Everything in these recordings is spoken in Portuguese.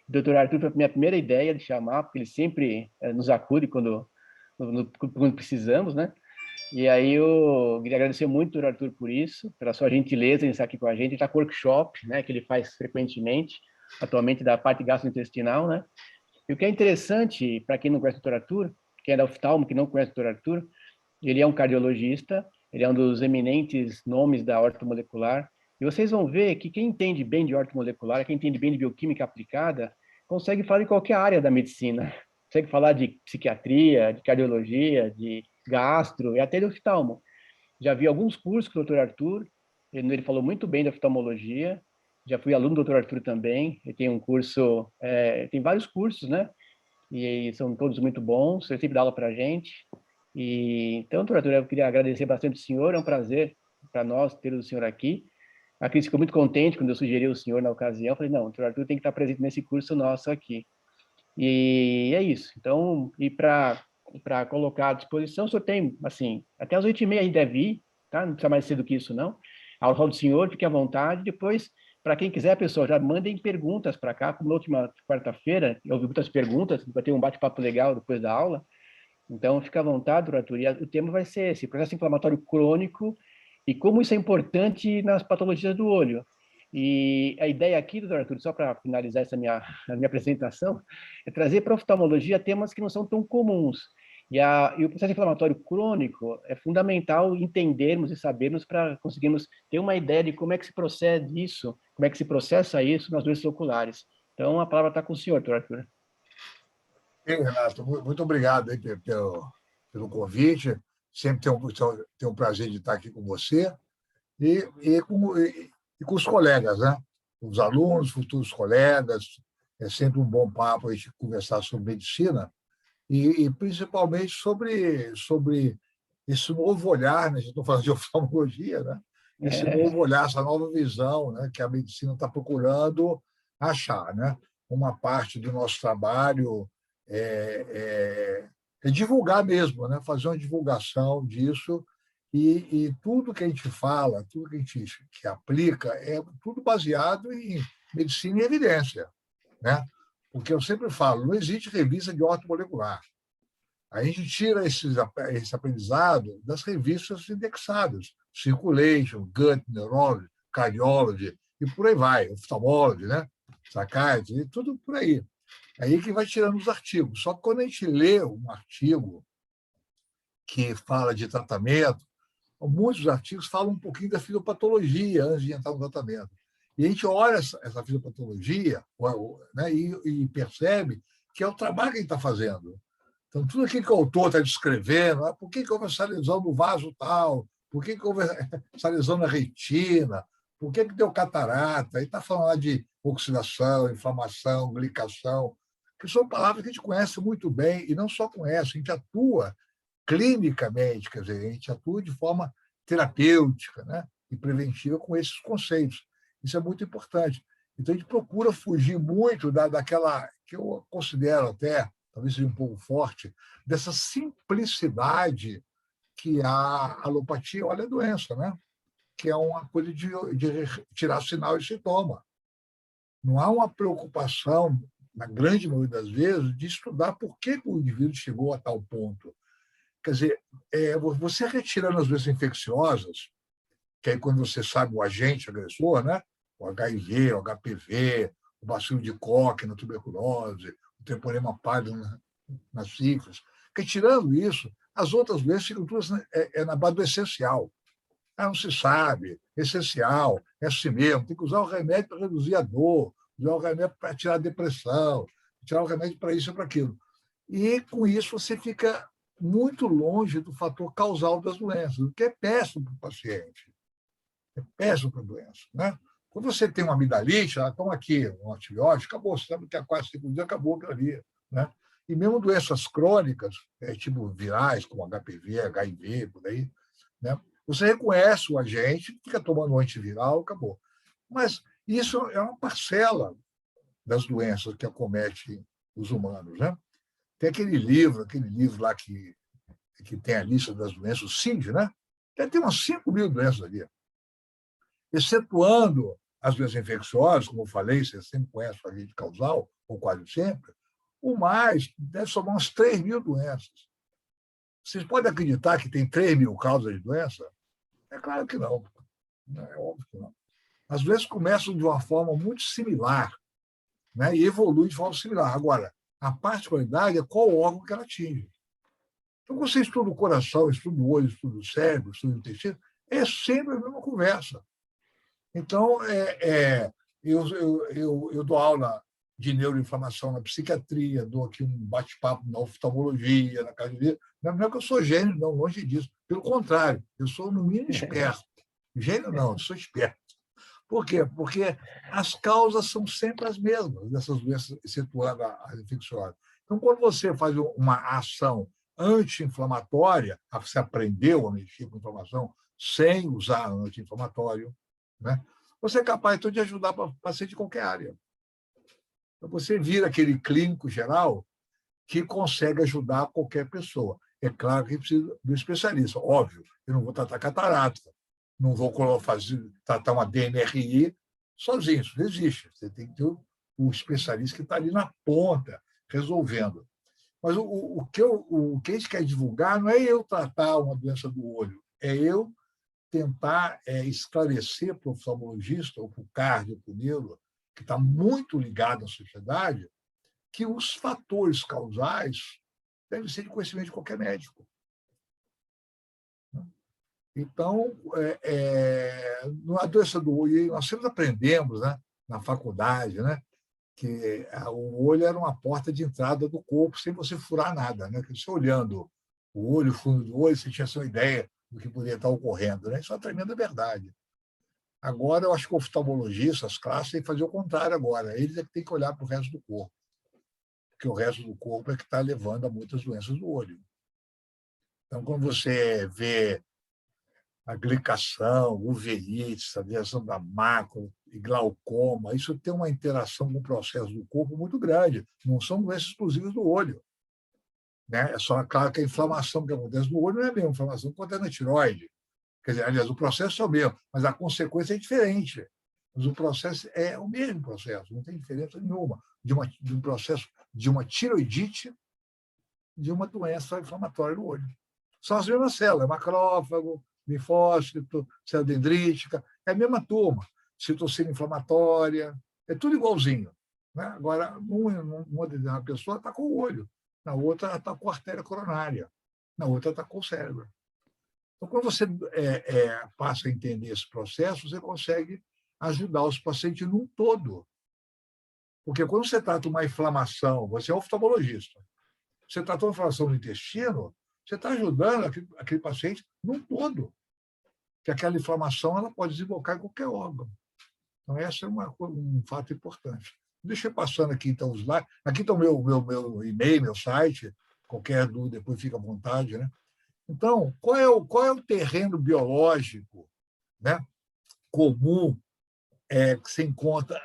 Dr. Arthur foi a minha primeira ideia de chamar, porque ele sempre nos acude quando precisamos, né? E aí eu queria agradecer muito ao Dr. Arthur por isso, pela sua gentileza em estar aqui com a gente. Ele está com workshop, né, que ele faz frequentemente, atualmente da parte gastrointestinal, né? E o que é interessante, para quem não conhece o Dr. Arthur, quem é da oftalmo, que não conhece o Dr. Arthur, ele é um cardiologista, ele é um dos eminentes nomes da ortomolecular, e vocês vão ver que quem entende bem de ortomolecular, quem entende bem de bioquímica aplicada, consegue falar de qualquer área da medicina. Consegue falar de psiquiatria, de cardiologia, de gastro e até de oftalmo. Já vi alguns cursos com o Dr. Arthur, ele falou muito bem da oftalmologia, já fui aluno do Dr. Arthur também, ele tem um curso, tem vários cursos, né? E são todos muito bons, ele sempre dá aula para a gente. E, então, Dr. Arthur, eu queria agradecer bastante o senhor, é um prazer para nós ter o senhor aqui. A Cris ficou muito contente quando eu sugeri o senhor na ocasião, eu falei, não, o Dr. Arthur tem que estar presente nesse curso nosso aqui. E é isso. Então, e para colocar à disposição, o senhor tem, assim, até as 8h30 ainda deve ir, tá? Não precisa mais cedo que isso, não. A aula do senhor, fique à vontade. Depois, para quem quiser, pessoal, já mandem perguntas para cá, como na última quarta-feira, eu ouvi muitas perguntas, vai ter um bate-papo legal depois da aula. Então, fica à vontade, doutor Arthur. E o tema vai ser esse, processo inflamatório crônico e como isso é importante nas patologias do olho. E a ideia aqui, doutor Arthur, só para finalizar a minha apresentação, é trazer para a oftalmologia temas que não são tão comuns. E o processo inflamatório crônico é fundamental entendermos e sabermos para conseguirmos ter uma ideia de como é que se procede isso, como é que se processa isso nas doenças oculares. Então, a palavra está com o senhor, doutor Arthur. Bem, Renato, muito obrigado aí pelo convite. Sempre tem um prazer de estar aqui com você e com os colegas, né? Os alunos, futuros colegas. É sempre um bom papo a gente conversar sobre medicina e principalmente sobre esse novo olhar, né? A gente está falando de oftalmologia, né? Esse novo olhar, essa nova visão, né? Que a medicina está procurando achar, né? Uma parte do nosso trabalho é divulgar mesmo, né? Fazer uma divulgação disso e tudo que a gente fala, tudo que aplica, é tudo baseado em medicina e evidência, né? Porque eu sempre falo, não existe revista de ortomolecular. A gente tira esse aprendizado das revistas indexadas, Circulation, Gut, Neurology, Cardiology, e por aí vai, Ophthalmology, né? Psychiatry, e tudo por aí. Aí que vai tirando os artigos. Só que quando a gente lê um artigo que fala de tratamento, muitos artigos falam um pouquinho da fisiopatologia antes de entrar no tratamento. E a gente olha essa fisiopatologia, né, e percebe que é o trabalho que a gente está fazendo. Então, tudo aquilo que o autor está descrevendo, por que houve essa lesão no vaso tal, por que houve essa lesão na retina, por que deu catarata, aí está falando lá de oxidação, inflamação, glicação, que são palavras que a gente conhece muito bem, e não só conhece, a gente atua clinicamente, quer dizer, a gente atua de forma terapêutica, né, e preventiva com esses conceitos. Isso é muito importante. Então, a gente procura fugir muito daquela que eu considero até, talvez seja um pouco forte, dessa simplicidade que a alopatia olha a doença, né? Que é uma coisa de tirar sinal e sintoma. Não há uma preocupação, na grande maioria das vezes, de estudar por que o indivíduo chegou a tal ponto. Quer dizer, você retirando as doenças infecciosas, que aí quando você sabe o agente agressor, né? O HIV, o HPV, o bacilo de Koch na tuberculose, o treponema pálido nas sífilis, que tirando isso, as outras doenças ficam todas na base do essencial. Não se sabe, essencial, é assim mesmo, tem que usar o remédio para reduzir a dor, usar o remédio para tirar a depressão, tirar o remédio para isso e para aquilo. E, com isso, você fica muito longe do fator causal das doenças, o que é péssimo para o paciente, é péssimo para a doença. Né? Quando você tem uma amidalite, toma aqui um antibiótico, acabou, você sabe que há 4, 5 dias acabou aquilo ali. Né? E mesmo doenças crônicas, tipo virais, como HPV, HIV, por aí, né? Você reconhece o agente, fica tomando um antiviral, acabou. Mas isso é uma parcela das doenças que acometem os humanos. Né? Tem aquele livro lá que tem a lista das doenças, o CID, né? Tem umas 5.000 doenças ali. Excetuando as doenças infecciosas, como eu falei, você sempre conhece o agente causal, ou quase sempre, o mais deve somar umas 3.000 doenças. Vocês podem acreditar que tem 3.000 causas de doença? É claro que não. É óbvio que não. As doenças começam de uma forma muito similar, né, e evoluem de forma similar. Agora, a particularidade é qual órgão que ela atinge. Então, você estuda o coração, estuda o olho, estuda o cérebro, estuda o intestino, é sempre a mesma conversa. Então, eu dou aula de neuroinflamação na psiquiatria, dou aqui um bate-papo na oftalmologia, na cardiologia. Não é que eu sou gênio, não, longe disso. Pelo contrário, eu sou, no mínimo, esperto. Gênio não, eu sou esperto. Por quê? Porque as causas são sempre as mesmas dessas doenças, excetuando as infecciosas. Então, quando você faz uma ação anti-inflamatória, você aprendeu a mexer com inflamação sem usar anti-inflamatório, né? Você é capaz, então, de ajudar o paciente de qualquer área. Então, você vira aquele clínico geral que consegue ajudar qualquer pessoa. É claro que precisa do especialista, óbvio. Eu não vou tratar catarata, não vou tratar uma DNRI sozinho, isso não existe. Você tem que ter o especialista que está ali na ponta, resolvendo. Mas o que a gente quer divulgar não é eu tratar uma doença do olho, é eu tentar esclarecer para o oftalmologista ou para o cardio, para o neuro, que está muito ligado à sociedade, que os fatores causais devem ser de conhecimento de qualquer médico. Então, a doença do olho, nós sempre aprendemos, né, na faculdade, né, que o olho era uma porta de entrada do corpo sem você furar nada. Né? Você olhando o olho, o fundo do olho, você tinha essa ideia do que poderia estar ocorrendo. Né? Isso é uma tremenda verdade. Agora, eu acho que o oftalmologista, as classes, têm que fazer o contrário agora. Eles é que têm que olhar para o resto do corpo. Porque o resto do corpo é que está levando a muitas doenças do olho. Então, quando você vê a glicação, uveites, a desviação da mácula e glaucoma, isso tem uma interação com o processo do corpo muito grande. Não são doenças exclusivas do olho. Né? É só, claro, que a inflamação que acontece no olho não é a mesma inflamação que acontece na tireoide. Quer dizer, aliás, o processo é o mesmo, mas a consequência é diferente. Mas o processo é o mesmo processo, não tem diferença nenhuma de um processo de uma tireoidite, de uma doença inflamatória no olho. São as mesmas células, macrófago, linfócito, célula dendrítica, é a mesma turma. Citocina inflamatória, é tudo igualzinho. Né? Agora, uma pessoa está com o olho, na outra está com a artéria coronária, na outra está com o cérebro. Então, quando você passa a entender esse processo, você consegue ajudar os pacientes num todo. Porque quando você trata uma inflamação, você é oftalmologista, você trata uma inflamação no intestino, você está ajudando aquele paciente num todo. Que aquela inflamação ela pode desembocar em qualquer órgão. Então, esse é um fato importante. Deixa eu passando aqui, então, os slides. Aqui está o meu e-mail, meu site. Qualquer dúvida, depois fica à vontade. Né? Então, qual é o terreno biológico, né, comum que se encontra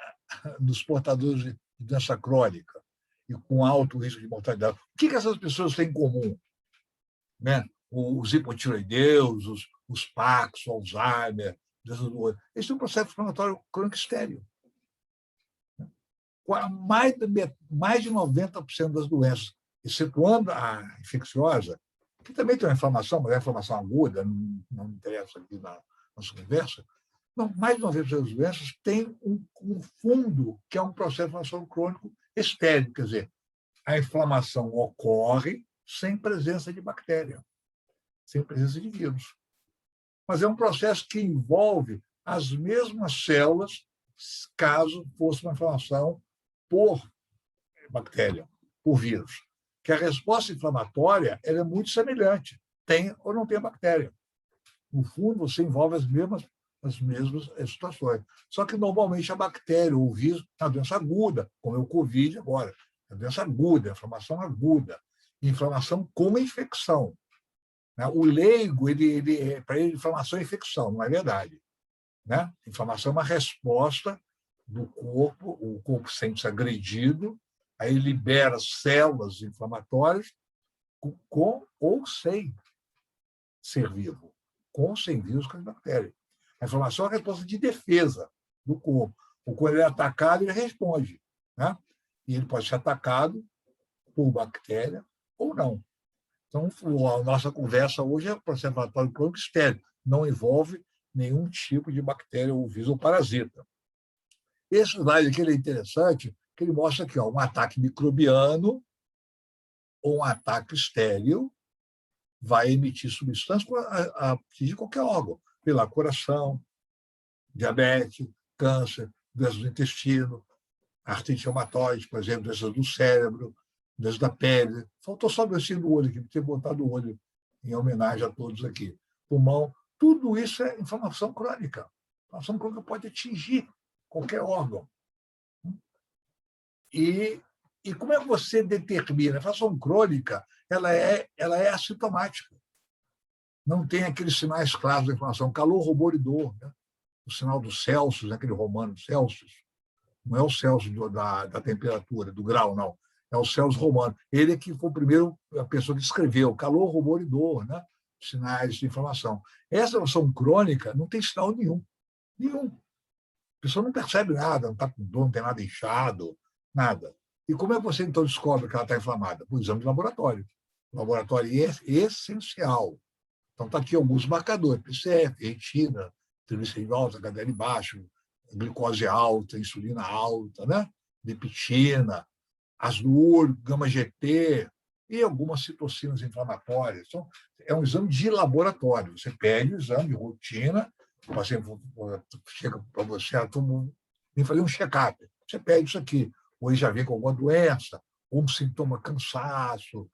nos portadores de doença crônica e com alto risco de mortalidade? O que essas pessoas têm em comum? Né? Os hipotireoideus, os Parkinson, Alzheimer, esse é um processo inflamatório crônico estéril. Mais de 90% das doenças, excetuando a infecciosa, que também tem uma inflamação, mas é uma inflamação aguda, não me interessa aqui na nossa conversa, não, mais de 90% das doenças têm um fundo, que é um processo inflamatório crônico estéril, quer dizer, a inflamação ocorre sem presença de bactéria, sem presença de vírus. Mas é um processo que envolve as mesmas células, caso fosse uma inflamação por bactéria, por vírus. Que a resposta inflamatória ela é muito semelhante, tem ou não tem a bactéria. No fundo, você envolve as mesmas situações. Só que, normalmente, a bactéria ou o vírus é uma doença aguda, como é o Covid agora. É uma doença aguda, é inflamação aguda. Inflamação como infecção. O leigo, para ele, inflamação é infecção, não é verdade. Né? Inflamação é uma resposta do corpo, o corpo sente-se agredido, aí libera células inflamatórias com ou sem ser vivo, com ou sem vírus, com as bactérias. A inflamação é a resposta de defesa do corpo. O corpo é atacado, ele responde. Né? e ele pode ser atacado por bactéria ou não. Então, a nossa conversa hoje é processo inflamatório crônico estéril, não envolve nenhum tipo de bactéria ou vírus ou parasita. Esse slide aqui é interessante, que ele mostra aqui um ataque microbiano ou um ataque estéril vai emitir substância a partir de qualquer órgão, pela coração, diabetes, câncer, doenças do intestino, artrite reumatoide, por exemplo, doenças do cérebro, doenças da pele. Faltou só doença do olho aqui, ter botado o olho em homenagem a todos aqui. Pulmão, tudo isso é inflamação crônica. A inflamação crônica pode atingir qualquer órgão. E como é que você determina? A inflamação crônica ela é assintomática. Não tem aqueles sinais claros da inflamação. Calor, rubor e dor. Né? O sinal do Celsius, aquele romano Celsius. Não é o Celsius da temperatura, do grau, não. É o Celsius romano. Ele que foi o primeiro, a pessoa que escreveu calor, rubor e dor, né? Sinais de inflamação. Essa inflamação crônica não tem sinal nenhum. Nenhum. A pessoa não percebe nada, não está com dor, não tem nada inchado, nada. E como é que você, então, descobre que ela está inflamada? Por exame de laboratório. O laboratório é essencial. Então, está aqui alguns marcadores. PCR, retina, triglicerídeo alto, HDL baixo, glicose alta, insulina alta, né? Leptina, ácido úrico, gama-GT e algumas citocinas inflamatórias. Então, é um exame de laboratório. Você pede o exame de rotina, o paciente chega para você, vem fazer um check-up. Você pede isso aqui. Ou ele já vem com alguma doença, ou um sintoma cansaço,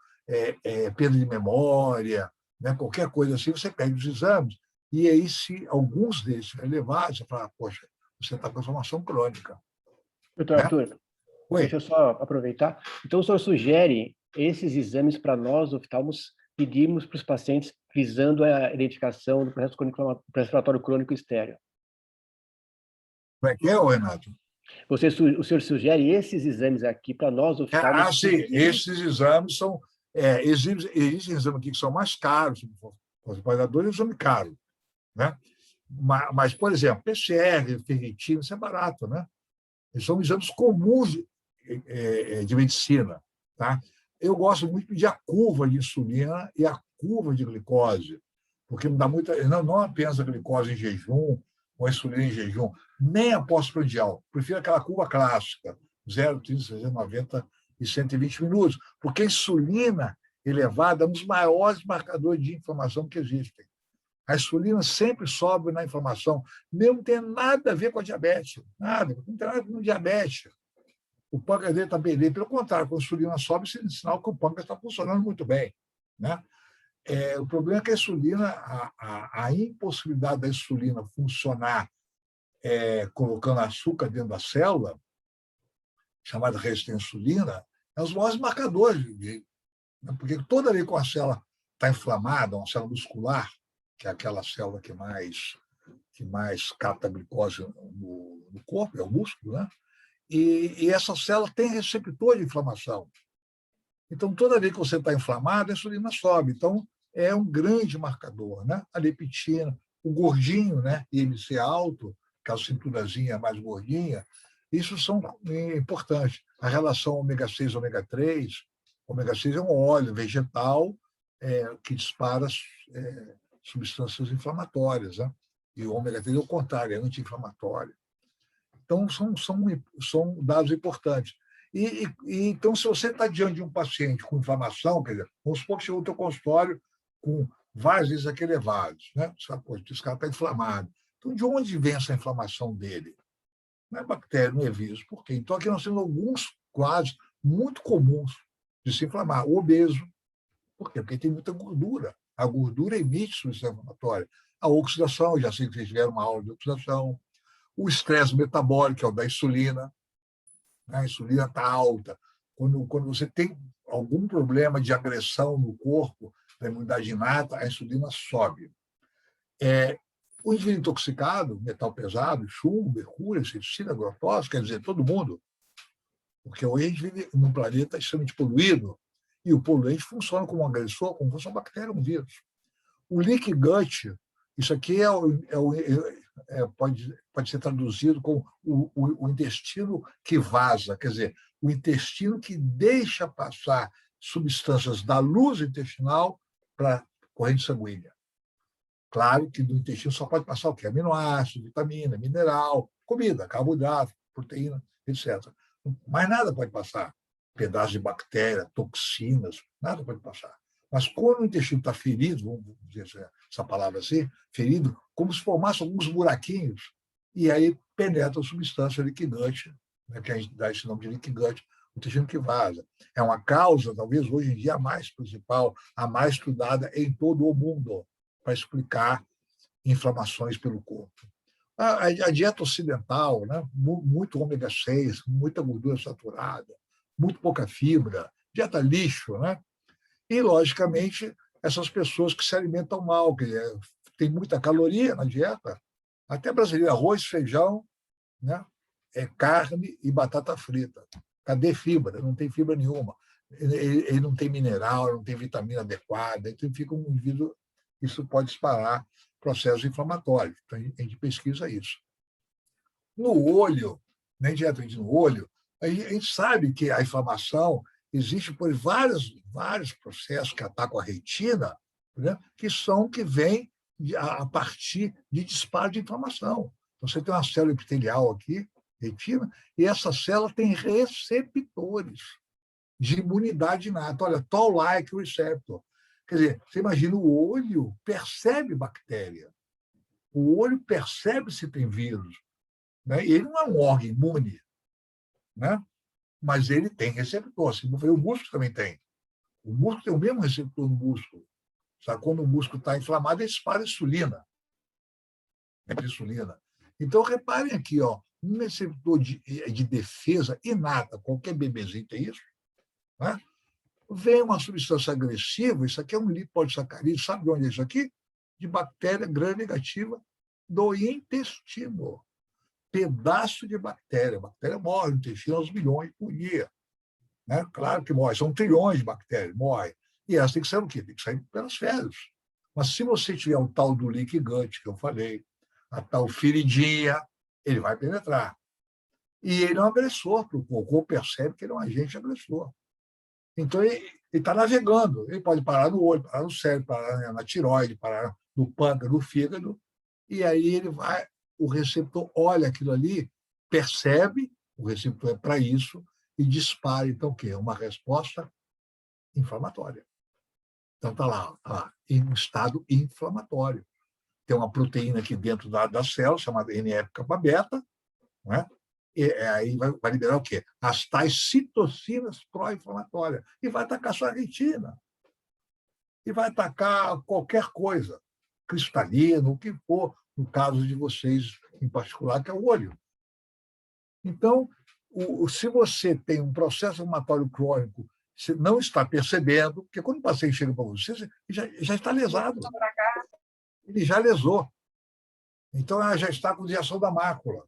perda de memória, né? Qualquer coisa assim, você pede os exames. E aí, se alguns deles forem elevados, você fala, poxa, você está com inflamação crônica. Doutor Né? Arthur, Oi. deixa eu só aproveitar. Então, o senhor sugere esses exames para nós, oftalmos, pedimos para os pacientes visando a identificação do processo inflamatório crônico estéril. Como é que é, Renato? O senhor sugere esses exames aqui para nós, oftalmos? Sim, esses exames são... existem exames aqui que são mais caros, os avaliadores é um exame caro. Né? Mas, por exemplo, PCR, ferritina, isso é barato, né? Eles são exames comuns de medicina. Tá? Eu gosto muito de pedir a curva de insulina e a curva de glicose, porque me dá muita... Não apenas a glicose em jejum, ou a insulina em jejum, nem a pós-prandial. Prefiro aquela curva clássica, 0, 30, 60, 90 e 120 minutos, porque a insulina elevada é um dos maiores marcadores de inflamação que existem. A insulina sempre sobe na inflamação, mesmo não tem nada a ver com a diabetes. Nada, não tem nada com diabetes. O pâncreas dele está bem. Pelo contrário, quando a insulina sobe, isso é sinal que o pâncreas está funcionando muito bem. Né? O problema é que a insulina, a impossibilidade da insulina funcionar colocando açúcar dentro da célula, chamada resistência à insulina, é um dos maiores marcadores. Porque toda vez que a célula está inflamada, uma célula muscular, que é aquela célula que mais capta glicose no corpo, é o músculo, né? E essa célula tem receptor de inflamação. Então, toda vez que você está inflamado, a insulina sobe. Então, é um grande marcador, né? A leptina, o gordinho, né? IMC alto, aquela cinturazinha mais gordinha, isso são importantes. A relação ômega-6 e ômega-3, ômega-6 é um óleo vegetal que dispara substâncias inflamatórias, né? E o ômega-3 é o contrário, é anti-inflamatório. Então, são dados importantes. Então, se você está diante de um paciente com inflamação, quer dizer, vamos supor que chegou ao teu consultório com vários índices aqui elevados, né? Você fala, poxa, esse cara está inflamado. Então, de onde vem essa inflamação dele? Não é bactéria, não é vírus. Por quê? Então, aqui nós temos alguns quadros muito comuns de se inflamar. O obeso. Por quê? Porque tem muita gordura. A gordura emite substância inflamatória. A oxidação, já sei que vocês tiveram uma aula de oxidação. O estresse metabólico, que é o da insulina. A insulina está alta. Quando você tem algum problema de agressão no corpo, da imunidade inata, a insulina sobe. O indivíduo intoxicado, metal pesado, chumbo, mercúrio, inseticida, agrotóxico, quer dizer, todo mundo. Porque hoje a gente vive num planeta extremamente poluído e o poluente funciona como um agressor, como se fosse uma bactéria, um vírus. O leaky gut, isso aqui pode ser traduzido como o intestino que vaza, quer dizer, o intestino que deixa passar substâncias da luz intestinal para a corrente sanguínea. Claro que do intestino só pode passar o quê? Aminoácido, vitamina, mineral, comida, carboidrato, proteína, etc. Mas nada pode passar. Pedaços de bactéria, toxinas, nada pode passar. Mas quando o intestino está ferido, vamos dizer essa palavra assim, ferido, como se formasse alguns buraquinhos, e aí penetra a substância liquidante, né, que a gente dá esse nome de liquidante, o intestino que vaza. É uma causa, talvez hoje em dia, a mais principal, a mais estudada em todo o mundo, para explicar inflamações pelo corpo. A dieta ocidental, né? Muito ômega 6, muita gordura saturada, muito pouca fibra, dieta lixo, né? E, logicamente, essas pessoas que se alimentam mal, que tem muita caloria na dieta, até brasileiro, arroz, feijão, né? Carne e batata frita. Cadê fibra? Não tem fibra nenhuma. Ele não tem mineral, não tem vitamina adequada, então fica um indivíduo, isso pode disparar processos inflamatórios. Então, a gente pesquisa isso. No olho, né, diretamente no olho, a gente sabe que a inflamação existe por vários processos que atacam a retina, né, que vêm a partir de disparo de inflamação. Então, você tem uma célula epitelial aqui, retina, e essa célula tem receptores de imunidade inata. Olha, Toll-like receptor. Quer dizer, você imagina, o olho percebe bactéria, o olho percebe se tem vírus, né? E ele não é um órgão imune, né? Mas ele tem receptor. Assim, o músculo também tem. O músculo tem o mesmo receptor no músculo. Sabe? Quando o músculo está inflamado, ele dispara insulina. Insulina. Então, reparem aqui, ó, um receptor de defesa inata, qualquer bebezinho tem isso, né? Vem uma substância agressiva, isso aqui é um lipossacarídeo, sabe de onde é isso aqui? De bactéria gram-negativa do intestino. Pedaço de bactéria. A bactéria morre no intestino aos milhões por dia. Né? Claro que morre, são trilhões de bactérias, morre. E essa tem que sair o quê? Tem que sair pelas fezes. Mas se você tiver o tal do leaky gut, que eu falei, a tal feridinha, ele vai penetrar. E ele é um agressor para o corpo. O corpo percebe que ele é um agente agressor. Então, ele está navegando. Ele pode parar no olho, parar no cérebro, parar na tireoide, parar no pâncreas, no fígado, e aí ele vai, o receptor olha aquilo ali, percebe, o receptor é para isso, e dispara, então, o quê? Uma resposta inflamatória. Então, está lá, em um estado inflamatório. Tem uma proteína aqui dentro da célula, chamada NF-kappa-beta, não é? E aí vai liberar o quê? As tais citocinas pró-inflamatórias. E vai atacar sua retina. E vai atacar qualquer coisa, cristalino, o que for, no caso de vocês em particular, que é o olho. Então, se você tem um processo inflamatório crônico, você não está percebendo, porque quando o paciente chega para você, já está lesado. Ele já lesou. Então, ela já está com desviação da mácula.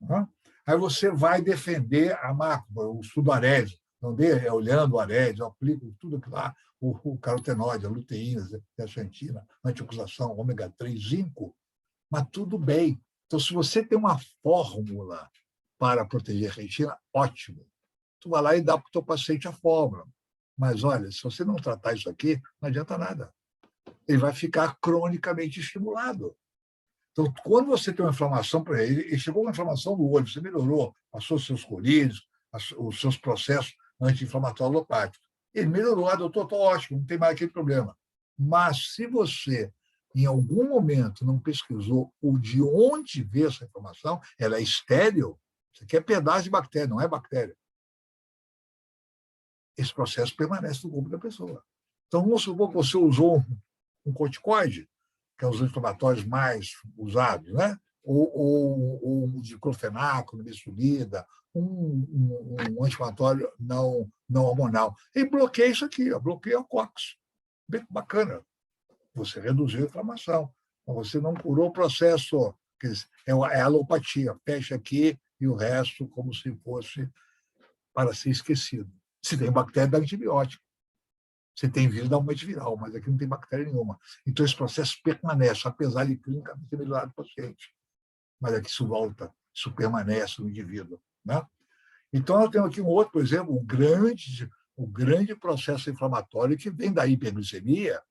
Né? Aí você vai defender a mácula, o sudoarese, não dê, olhando o arese, eu aplico tudo aquilo lá, o carotenoide, a luteína, a zeaxantina, antioxidação, ômega 3, zinco, mas tudo bem. Então, se você tem uma fórmula para proteger a retina, ótimo. Tu vai lá e dá para o teu paciente a fórmula. Mas, olha, se você não tratar isso aqui, não adianta nada. Ele vai ficar cronicamente estimulado. Então, quando você tem uma inflamação para ele chegou uma inflamação no olho, você melhorou, passou os seus colírios, os seus processos anti-inflamatórios alopáticos. Ele melhorou, doutor, estou ótimo, não tem mais aquele problema. Mas se você, em algum momento, não pesquisou o de onde veio essa inflamação, ela é estéril, isso aqui é pedaço de bactéria, não é bactéria. Esse processo permanece no corpo da pessoa. Então, vamos supor que você usou um corticoide, que é os inflamatórios mais usados, né? ou diclofenaco, nimesulida, um anti-inflamatório não hormonal. E bloqueia isso aqui, bloqueia o COX. Bem bacana. Você reduziu a inflamação. Mas você não curou o processo, é a alopatia, fecha aqui e o resto como se fosse para ser esquecido. Se tem bactéria, dá antibiótico. Você tem vírus, dá um antiviral, mas aqui não tem bactéria nenhuma. Então, esse processo permanece, apesar de clinicamente ter melhorado o paciente. mas é que isso volta, isso permanece no indivíduo, né? Então, nós temos aqui um outro, por exemplo, o grande processo inflamatório que vem da hiperglicemia.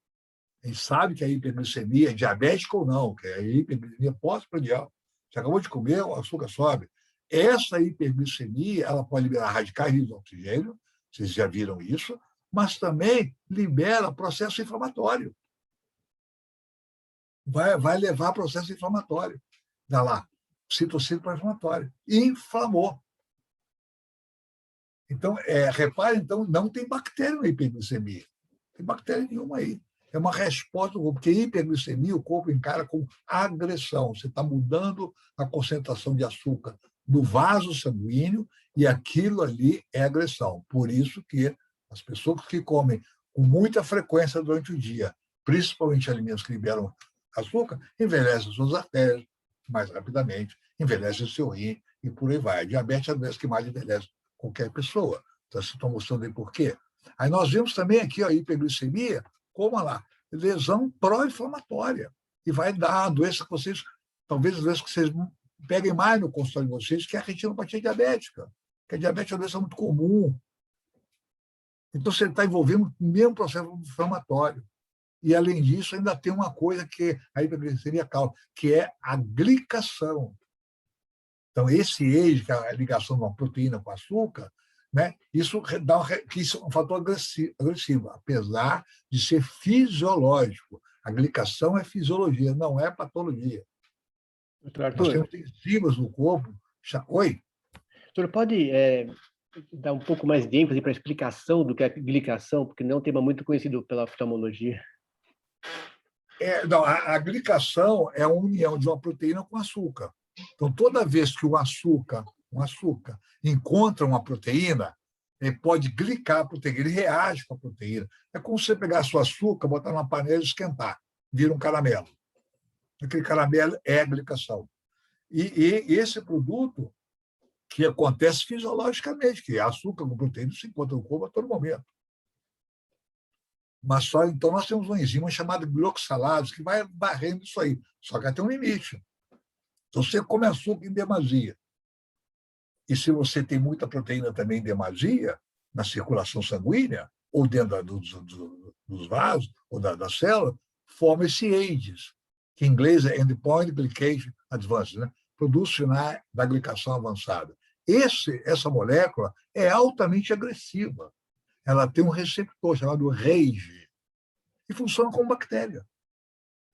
A gente sabe que a hiperglicemia é diabética ou não, que é a hiperglicemia pós-prandial. Você acabou de comer, o açúcar sobe. Essa hiperglicemia ela pode liberar radicais livres de oxigênio, vocês já viram isso, mas também libera processo inflamatório. Vai levar processo inflamatório. Dá lá, citocina pró-inflamatória. Inflamou. Então, repare, então, não tem bactéria na hiperglicemia. Não tem bactéria nenhuma aí. É uma resposta do corpo, porque hiperglicemia o corpo encara como agressão. Você está mudando a concentração de açúcar no vaso sanguíneo e aquilo ali é agressão. Por isso que as pessoas que comem com muita frequência durante o dia, principalmente alimentos que liberam açúcar, envelhecem suas artérias mais rapidamente, envelhecem o seu rim e por aí vai. A diabetes é a doença que mais envelhece qualquer pessoa. Então, vocês estão mostrando aí por quê. Aí nós vemos também aqui a hiperglicemia, como lá, lesão pró-inflamatória. E vai dar a doença que vocês, talvez a doença que vocês peguem mais no consultório de vocês, que é a retinopatia diabética. Que a diabetes é uma doença muito comum. Então, você está envolvendo o mesmo processo inflamatório. E, além disso, ainda tem uma coisa que a hiperglicemia causa, que é a glicação. Então, esse age, que é a ligação de uma proteína com açúcar, né, isso é um fator agressivo, apesar de ser fisiológico. A glicação é fisiologia, não é patologia. Doutor Nós Arthur, temos enzimas no corpo. Oi? doutor, pode dar um pouco mais de ênfase para a explicação do que é a glicação, porque não é um tema muito conhecido pela oftalmologia. Não, a glicação é a união de uma proteína com açúcar. Então, toda vez que um açúcar encontra uma proteína, ele pode glicar a proteína, ele reage com a proteína. É como se você pegasse o açúcar, botar numa panela e esquentar, vira um caramelo. Aquele caramelo é a glicação. E esse produto que acontece fisiologicamente, que açúcar com proteína se encontra no corpo a todo momento. Mas só então nós temos uma enzima chamada glioxalados que vai varrendo isso aí. Só que tem um limite. Então, você come açúcar em demasia. E se você tem muita proteína também em demasia, na circulação sanguínea, ou dentro dos vasos, ou da célula, forma esse AIDS, que em inglês é Endpoint Glycation Advanced, né? Produz sinais da glicação avançada. Essa molécula é altamente agressiva. Ela tem um receptor chamado RAGE e funciona como bactéria.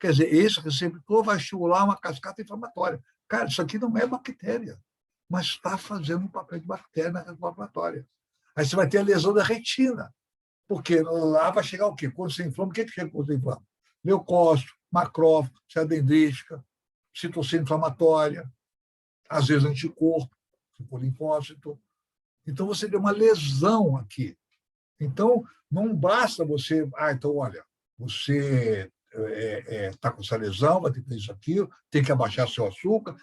Quer dizer, esse receptor vai estimular uma cascata inflamatória. Cara, isso aqui não é bactéria, mas está fazendo um papel de bactéria na resposta inflamatória. Aí você vai ter a lesão da retina, porque lá vai chegar o quê? Quando você inflama, o que chega quando você inflama? Leucócito, macrófago, célula dendrítica, citocina inflamatória, às vezes anticorpo, se for linfócito. Então, você tem uma lesão aqui. Então, não basta você... então, olha, você está com essa lesão, vai ter que fazer isso aqui, tem que abaixar seu açúcar,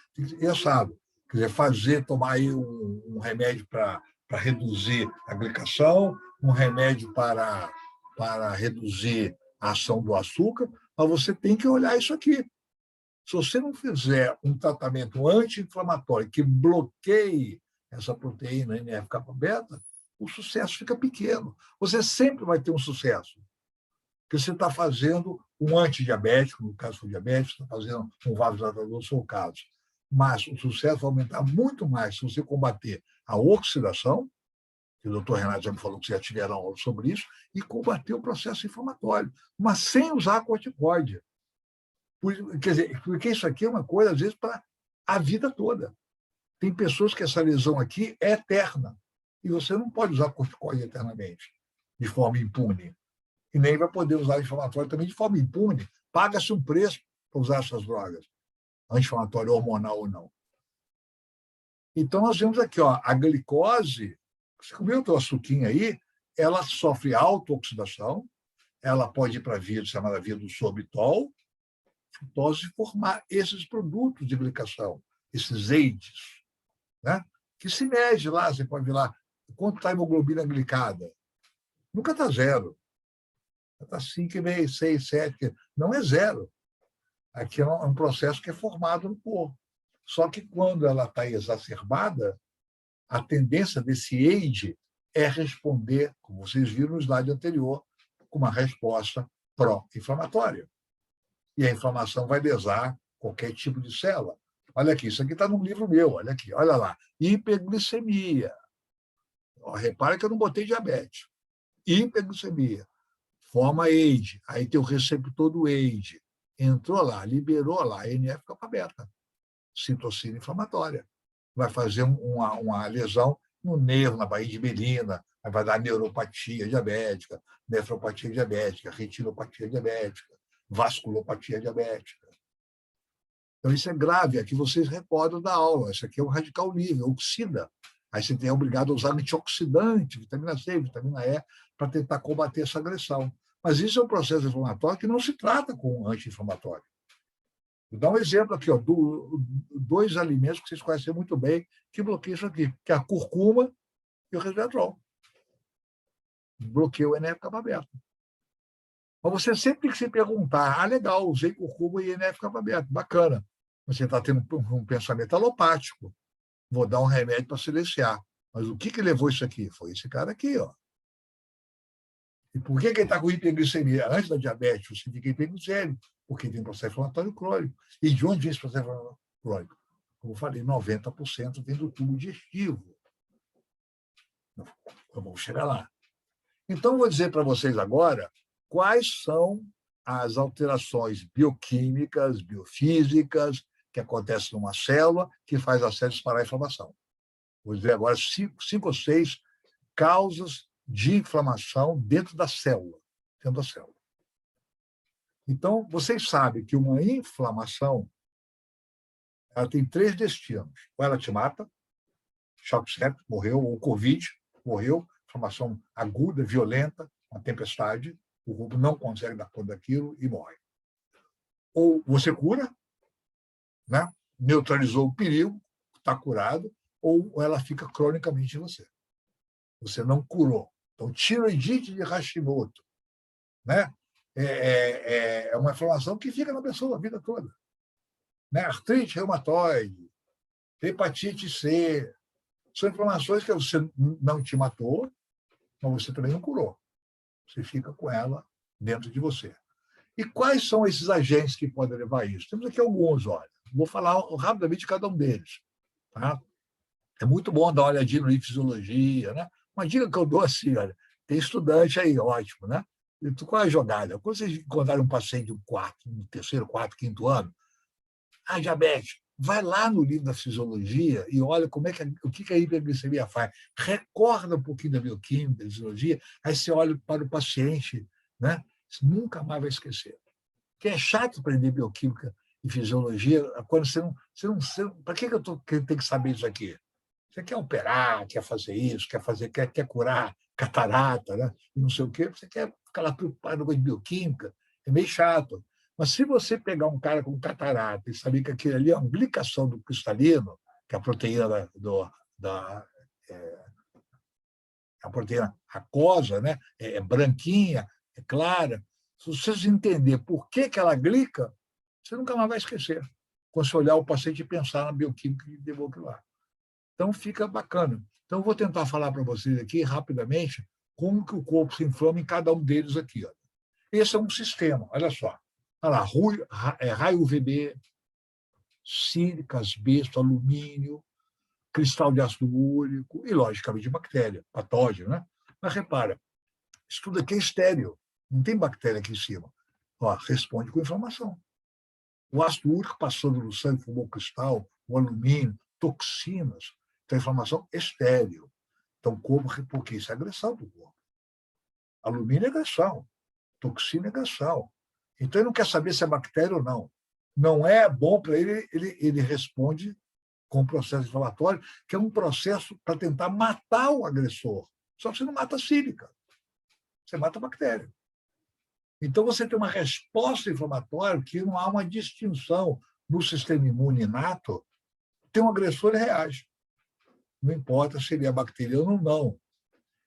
sabe? Quer dizer, tomar aí um remédio para reduzir a glicação, um remédio para reduzir a ação do açúcar, mas você tem que olhar isso aqui. Se você não fizer um tratamento anti-inflamatório que bloqueie essa proteína NF-kappa-beta, o sucesso fica pequeno. Você sempre vai ter um sucesso, porque você está fazendo um antidiabético, no caso do diabetes, está fazendo um vasodilatador, são casos. Mas o sucesso vai aumentar muito mais se você combater a oxidação, que o doutor Renato já me falou que já tiveram aula sobre isso, e combater o processo inflamatório, mas sem usar corticoide. Quer dizer, porque isso aqui é uma coisa, às vezes, para a vida toda. Tem pessoas que essa lesão aqui é eterna, e você não pode usar corticoide eternamente, de forma impune. E nem vai poder usar anti-inflamatório também de forma impune. Paga-se um preço para usar essas drogas, anti-inflamatório hormonal ou não. Então, nós vemos aqui, a glicose, você comeu o teu açuquinha aí, ela sofre autooxidação, ela pode ir para a via chamada via do sorbitol, frutose, formar esses produtos de glicação, esses AIDS, né? Que se mede lá, você pode ver lá, quanto está a hemoglobina glicada. Nunca está zero. Está 5,5, 6, 7, não é zero. Aqui é um processo que é formado no corpo. Só que quando ela está exacerbada, a tendência desse AIDE é responder, como vocês viram no slide anterior, com uma resposta pró-inflamatória. E a inflamação vai lesar qualquer tipo de célula. Olha aqui, isso aqui está num livro meu, olha aqui, olha lá. Hiperglicemia. Repara que eu não botei diabetes. Hiperglicemia. Forma AIDE. Aí tem o receptor do AIDE. Entrou lá, liberou lá, NF-kappa-beta. Citocina inflamatória. Vai fazer uma lesão no nervo, na baía de Melina, vai dar neuropatia diabética, nefropatia diabética, retinopatia diabética, vasculopatia diabética. Então, isso é grave. Aqui vocês recordam da aula. Isso aqui é um radical livre, oxida. Aí você é obrigado a usar antioxidante, vitamina C, vitamina E, para tentar combater essa agressão. Mas isso é um processo inflamatório que não se trata com anti-inflamatório. Vou dar um exemplo aqui, dois alimentos que vocês conhecem muito bem que bloqueiam isso aqui, que é a curcuma e o resveratrol. Bloqueia o NF-kappa-beta. Mas você sempre tem que se perguntar, legal, usei curcuma e NF-kappa-beta, bacana. Você está tendo um pensamento alopático. Vou dar um remédio para silenciar. Mas o que levou isso aqui? Foi esse cara aqui, ó. E por que ele está com hiperglicemia? Antes da diabetes, você fica hiperglicêmico, porque tem processo inflamatório crônico. E de onde vem esse processo inflamatório crônico? Como eu falei, 90% vem do tubo digestivo. Vamos chegar lá. Então, vou dizer para vocês agora quais são as alterações bioquímicas, biofísicas, que acontecem numa célula, que faz a célula disparar a inflamação. Vou dizer agora 5 ou 6 causas de inflamação dentro da célula. Então, vocês sabem que uma inflamação ela tem 3 destinos. Ou ela te mata, choque séptico, morreu, ou Covid, morreu, inflamação aguda, violenta, uma tempestade, o corpo não consegue dar conta daquilo e morre. Ou você cura, né? Neutralizou o perigo, está curado, ou ela fica cronicamente em você. Você não curou. Então, tiroidite de Hashimoto, né? É uma inflamação que fica na pessoa a vida toda. Né? Artrite reumatoide, hepatite C, são inflamações que você não te matou, mas você também não curou. Você fica com ela dentro de você. E quais são esses agentes que podem levar a isso? Temos aqui alguns, olha. Vou falar rapidamente de cada um deles. Tá? É muito bom dar uma olhadinha no livro de fisiologia, né? Uma dica que eu dou assim, olha, tem estudante aí, ótimo, né? Qual é a jogada? Quando vocês encontrarem um paciente no terceiro, quarto, quinto ano, diabetes, vai lá no livro da fisiologia e olha o que a hiperglicemia faz. Recorda um pouquinho da bioquímica, da fisiologia, aí você olha para o paciente, né? Você nunca mais vai esquecer. Porque é chato aprender bioquímica e fisiologia quando você não para que eu tenho que saber isso aqui? Você quer operar, quer fazer isso, quer curar catarata, né? E não sei o quê, você quer ficar lá preocupado com a bioquímica, é meio chato. Mas se você pegar um cara com catarata e saber que aquilo ali é uma glicação do cristalino, que é a proteína a proteína aquosa, né? É branquinha, é clara. Se vocês entenderem por que ela glica, você nunca mais vai esquecer. Quando você olhar o paciente e pensar na bioquímica que levou aquilo lá. Então, fica bacana. Então, vou tentar falar para vocês aqui, rapidamente, como que o corpo se inflama em cada um deles aqui. Ó. Esse é um sistema, olha só. Olha lá, raio UVB, sílica, asbesto, alumínio, cristal de ácido úrico e, logicamente, bactéria, patógeno, né? Mas repara, isso tudo aqui é estéril, não tem bactéria aqui em cima. Ó, responde com inflamação. O ácido úrico passando no sangue, formou cristal, o alumínio, toxinas. Então, a inflamação é estéril. Então, porque isso é agressão do corpo. Alumínio é agressão, toxina é agressão. Então, ele não quer saber se é bactéria ou não. Não é bom para ele responde com o processo inflamatório, que é um processo para tentar matar o agressor. Só que você não mata a sílica, você mata a bactéria. Então, você tem uma resposta inflamatória que não há uma distinção no sistema imune inato. Tem um agressor e reage. Não importa se ele é bacteriano ou não.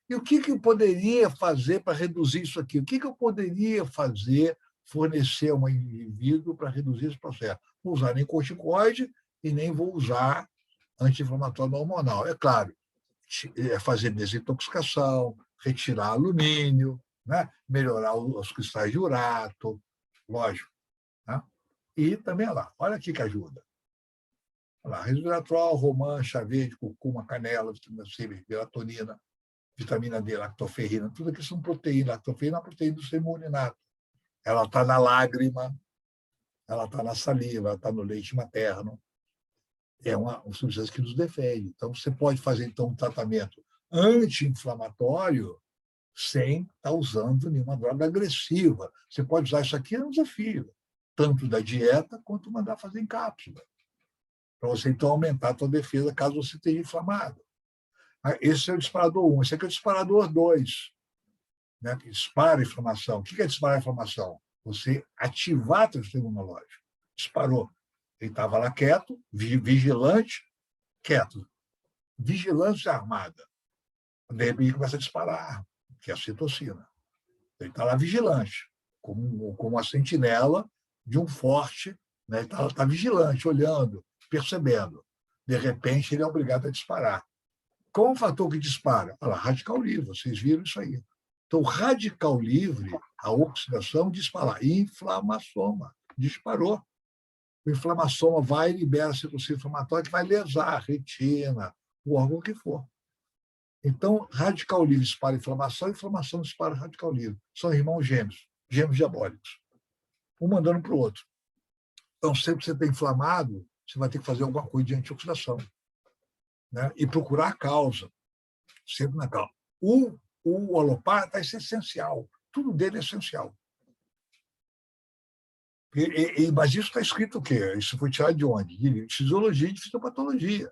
E o que eu poderia fazer para reduzir isso aqui? O que eu poderia fazer, fornecer a um indivíduo para reduzir esse processo? Não usar nem corticoide e nem vou usar anti-inflamatório hormonal. É claro, fazer desintoxicação, retirar alumínio, né? Melhorar os cristais de urato, lógico. Né? E também, olha aqui que ajuda. Olha lá, resveratrol, romã, chá verde, curcuma, canela, vitamina C, melatonina, vitamina D, lactoferrina, tudo aqui são proteínas. Lactoferrina é uma proteína do sistema urinário. Ela está na lágrima, ela está na saliva, ela está no leite materno. É uma substância que nos defende. Então, você pode fazer então um tratamento anti-inflamatório sem estar usando nenhuma droga agressiva. Você pode usar isso aqui, é um desafio, tanto da dieta quanto mandar fazer em cápsula, para você então aumentar a sua defesa caso você esteja inflamado. Esse é o disparador 1. Esse aqui é o disparador 2, né, que dispara a inflamação. O que é disparar a inflamação? Você ativar o sistema imunológico. Disparou. Ele estava lá quieto, vigilante, quieto. Vigilância armada. De repente começa a disparar, que é a citocina. Ele está lá vigilante, como uma sentinela de um forte, né? Ele está vigilante, olhando, percebendo. De repente, ele é obrigado a disparar. Qual é o fator que dispara? Olha lá, radical livre, vocês viram isso aí. Então, radical livre, a oxidação dispara. Inflamassoma, disparou. O inflamassoma vai e libera a citocina inflamatória que vai lesar a retina, o órgão que for. Então, radical livre dispara inflamação, inflamação dispara radical livre. São irmãos gêmeos, gêmeos diabólicos, um mandando para o outro. Então, sempre que você está inflamado, você vai ter que fazer alguma coisa de antioxidação, né? E procurar a causa, sempre na causa. O alopata é essencial, tudo dele é essencial. Mas isso está escrito o quê? Isso foi tirado de onde? De fisiologia e de fisiopatologia.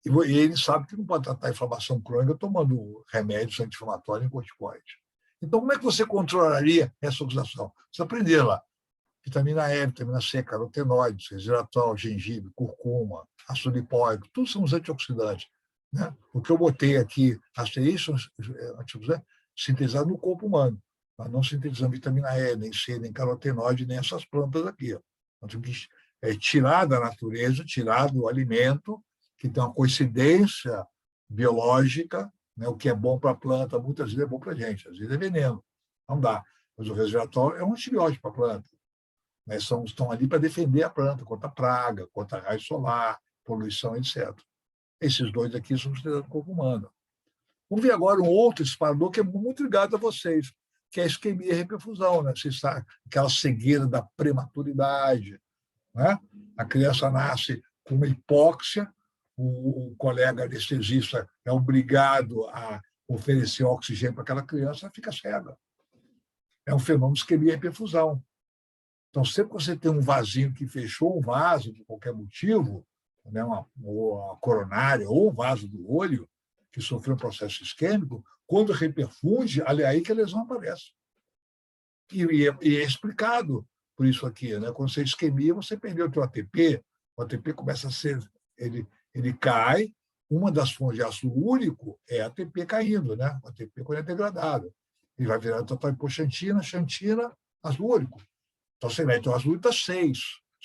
E ele sabe que não pode tratar a inflamação crônica tomando remédios anti-inflamatórios e corticoides. Então, como é que você controlaria essa oxidação? Você aprender lá. Vitamina E, vitamina C, carotenoides, resveratrol, gengibre, curcuma, ácido lipóico, tudo são os antioxidantes. Né? O que eu botei aqui, asteriscos, antioxidantes, sintetizados no corpo humano. Nós não sintetizamos vitamina E, nem C, nem carotenoide, nem essas plantas aqui. Nós temos que tirar da natureza, tirar do alimento, que tem uma coincidência biológica, né? O que é bom para a planta, muitas vezes é bom para a gente, às vezes é veneno, não dá. Mas o resveratrol é um antibiótico para a planta. Né? Estão ali para defender a planta contra praga, contra raio solar, poluição, etc. Esses dois aqui são considerados no corpo humano. Vamos ver agora um outro disparador que é muito ligado a vocês, que é a isquemia e reperfusão. Né? Vocês sabem, aquela cegueira da prematuridade. Né? A criança nasce com uma hipóxia, o colega anestesista é obrigado a oferecer oxigênio para aquela criança, ela fica cega. É um fenômeno de isquemia e perfusão. Então, sempre que você tem um vasinho que fechou um vaso, por qualquer motivo, né, uma coronária ou um vaso do olho, que sofreu um processo isquêmico, quando reperfunde, aí que a lesão aparece. E é explicado por isso aqui. Né? Quando você isquemia, você perdeu o teu ATP, o ATP começa a ser... Ele cai, uma das fontes de ácido úrico é ATP caindo, né? O ATP quando é degradado. Ele vai virar totalhipoxantina, xantina, ácido úrico. Então, você mete o ácido úrico está 6,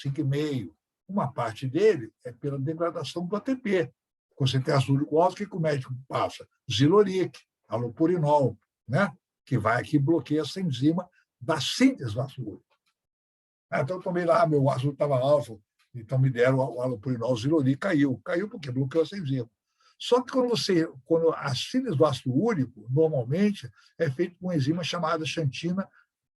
5,5. Uma parte dele é pela degradação do ATP. Quando você tem ácido úrico alto, o que o médico passa? Ziloric, alopurinol, né? Que vai aqui e bloqueia essa enzima da síntese do ácido úrico. Então, eu tomei lá, meu ácido estava alto, então me deram o alopurinol, Ziloric, caiu. Caiu porque bloqueou essa enzima. Só que quando a síntese do ácido úrico, normalmente, é feita com uma enzima chamada xantina,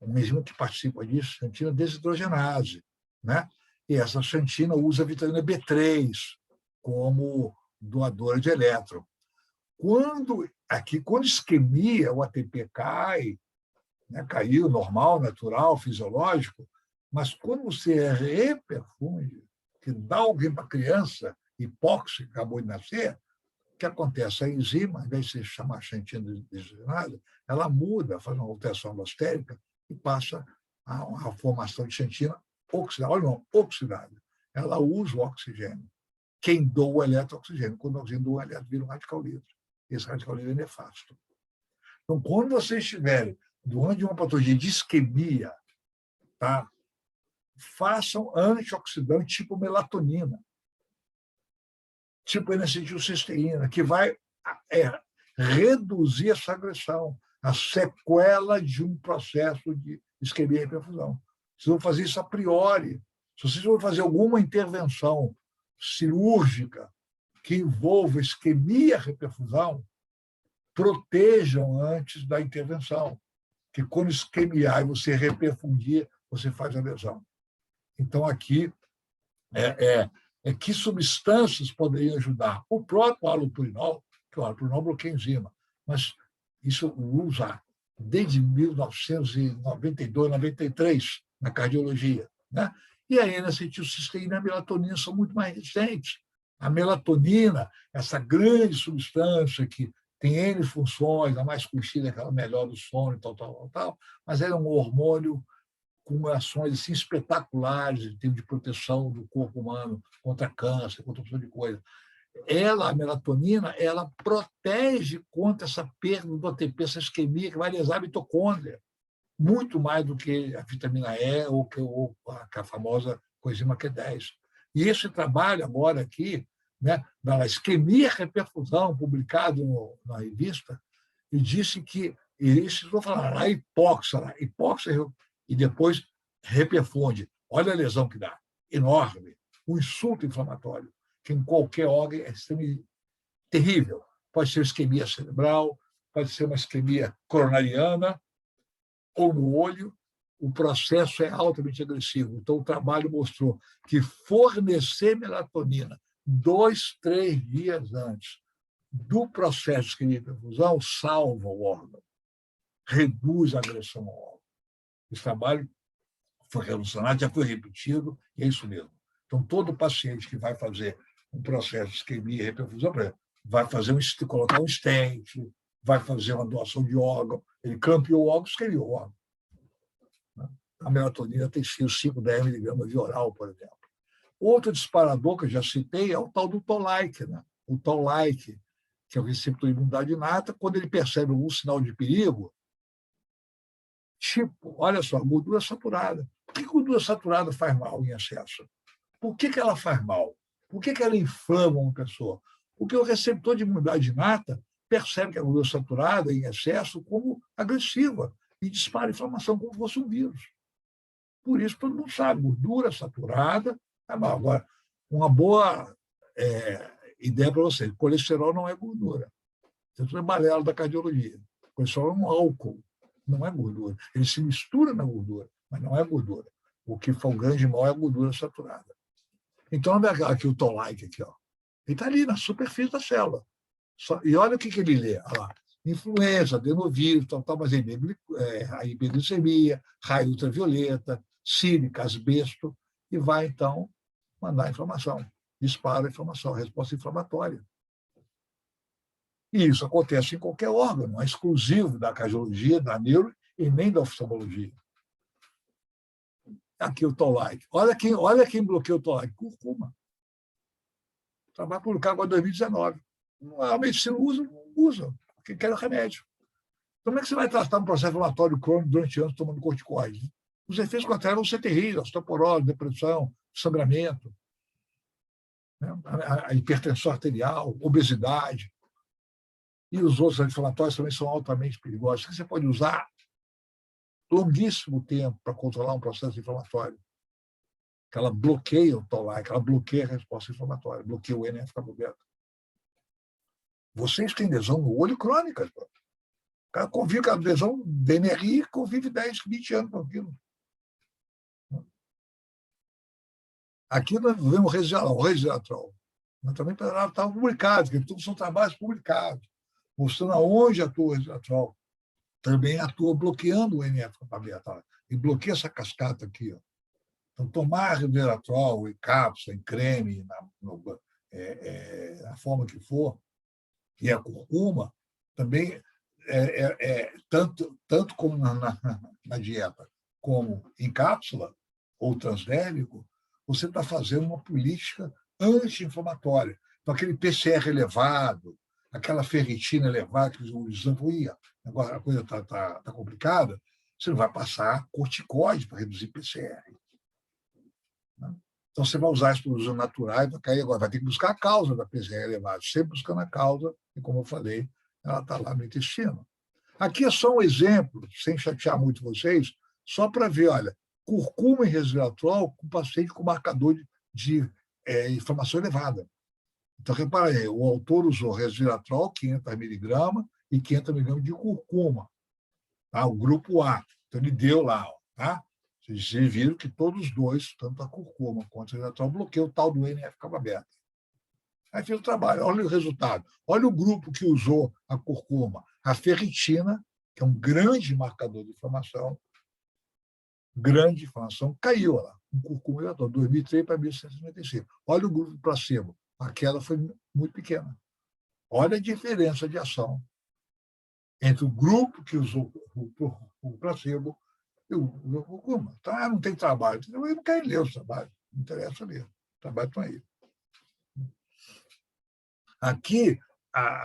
uma enzima que participa disso, xantina desidrogenase. Né? E essa xantina usa a vitamina B3 como doadora de elétron. Quando isquemia, o ATP cai, né? Caiu, normal, natural, fisiológico, mas quando você reperfunde, que dá alguém para a criança, hipóxia, acabou de nascer, o que acontece? A enzima, ao invés de se chamar xantina desidrogenase, ela muda, faz uma alteração alostérica e passa a formação de xantina oxidada. Olha, não, oxidada. Ela usa o oxigênio. Quem doa o eletrooxigênio? Quando alguém doa o elétron, vira um radical livre. Esse radical livre é nefasto. Então, quando vocês estiverem diante de uma patologia de isquemia, tá? façam antioxidantes tipo melatonina, tipo N-acetilcisteína, que vai reduzir essa agressão, a sequela de um processo de isquemia e perfusão. Vocês vão fazer isso a priori. Se vocês vão fazer alguma intervenção cirúrgica que envolva isquemia e reperfusão, protejam antes da intervenção, que quando isquemiar e você reperfundir, você faz a lesão. Então, aqui, que substâncias poderiam ajudar? O próprio halopurinol, que o halopurinol bloqueia a enzima, mas isso usa desde 1992, 93, na cardiologia, né? E a N-acetilcisteína e a melatonina são muito mais recentes. A melatonina, essa grande substância que tem N funções, a mais conhecida é aquela melhor do sono, tal, mas ela é um hormônio com ações assim, espetaculares em termos de proteção do corpo humano contra câncer, contra uma de coisa. A melatonina, ela protege contra essa perda do ATP, essa isquemia que vai lesar a mitocôndria, muito mais do que a vitamina E ou a famosa coenzima Q10. E esse trabalho agora aqui, né, da isquemia e reperfusão, publicado na revista, e disse que, eles vão falar, a hipóxia, e depois reperfunde. Olha a lesão que dá, enorme. Um insulto inflamatório, que em qualquer órgão é extremamente terrível. Pode ser isquemia cerebral, pode ser uma isquemia coronariana, ou no olho. O processo é altamente agressivo. Então, o trabalho mostrou que fornecer melatonina 2, 3 dias antes do processo de isquemia e perfusão salva o órgão, reduz a agressão ao órgão. Esse trabalho foi revolucionário, já foi repetido, e é isso mesmo. Então, todo paciente que vai fazer um processo de isquemia e reperfusão, vai fazer colocar um stent, vai fazer uma doação de órgão, ele campeou o órgão, isquemiou o órgão. A melatonina tem sido 5, 10 miligramas de oral, por exemplo. Outro disparador que eu já citei é o tal do Toll-like, né? O Toll-like, que é o receptor de imunidade inata, quando ele percebe algum sinal de perigo, tipo, olha só, gordura saturada. Por que gordura saturada faz mal em excesso? Por que ela faz mal? Por que ela inflama uma pessoa? Porque o receptor de imunidade inata percebe que a gordura saturada em excesso como agressiva e dispara a inflamação como se fosse um vírus. Por isso, todo mundo sabe, gordura saturada é mal. Agora, uma boa ideia para você, colesterol não é gordura. Isso é balela da cardiologia. Colesterol é um álcool, não é gordura. Ele se mistura na gordura, mas não é gordura. O que foi o grande mal é a gordura saturada. Então, olha aqui o Toll-like, aqui, ó. Ele está ali na superfície da célula. E olha o que ele lê. Olha lá. Influenza, adenovírus, mas a hiperglicemia, raio ultravioleta, sílica, asbesto, e vai, então, mandar a inflamação. Dispara a inflamação, resposta inflamatória. E isso acontece em qualquer órgão, não é exclusivo da cardiologia, da neuro e nem da oftalmologia. Aqui o Toll-like. Olha quem bloqueia o Toll-like. Curcuma. Trabalho publicado agora em 2019. A medicina usa, porque quer o remédio. Como é que você vai tratar um processo inflamatório crônico durante anos tomando corticoide? Os efeitos colaterais vão ser terríveis, osteoporose, depressão, sangramento, né? A hipertensão arterial, obesidade. E os outros inflamatórios também são altamente perigosos. Você pode usar longuíssimo tempo para controlar um processo inflamatório. Que ela bloqueia o Toll-like, ela bloqueia a resposta inflamatória, bloqueia o NF-κB. Vocês têm lesão no olho crônica. O cara convive com a lesão DNRI, convive 10, 20 anos com aquilo. Aqui nós vemos o resveratrol. Mas também estava publicado, porque todos são trabalhos publicados, mostrando aonde atua o resveratrol. Também atua bloqueando o NF-κB. Tá? E bloqueia essa cascata aqui. Ó. Então, tomar resveratrol em cápsula, em creme, na forma que for, e a curcuma, também tanto como na dieta, como em cápsula ou transdérmico, você está fazendo uma política anti-inflamatória. Então, aquele PCR elevado, aquela ferritina elevada, que os exames, agora a coisa está complicada, você não vai passar corticoide para reduzir PCR. né? Então, você vai usar as produtos naturais, agora vai ter que buscar a causa da PGE elevada, sempre buscando a causa, e como eu falei, ela está lá no intestino. Aqui é só um exemplo, sem chatear muito vocês, só para ver, olha, curcuma e resveratrol com paciente com marcador de inflamação elevada. Então, repara aí, o autor usou resveratrol, 500 miligramas, e 500 miligramas de curcuma, tá? O grupo A. Então, ele deu lá, tá? Vocês viram que todos os dois, tanto a curcuma quanto o resveratrol, bloqueiam o tal do NF-κB. Aí fez o trabalho, olha o resultado. Olha o grupo que usou a curcuma. A ferritina, que é um grande marcador de inflamação, caiu lá. Um curcuma elevatório, 2003 para 1155. Olha o grupo placebo. A queda foi muito pequena. Olha a diferença de ação entre o grupo que usou o placebo e o curcuma. Então, não tem trabalho. Ele não quer ler o trabalho. Não interessa ler. O trabalho está aí. Aqui,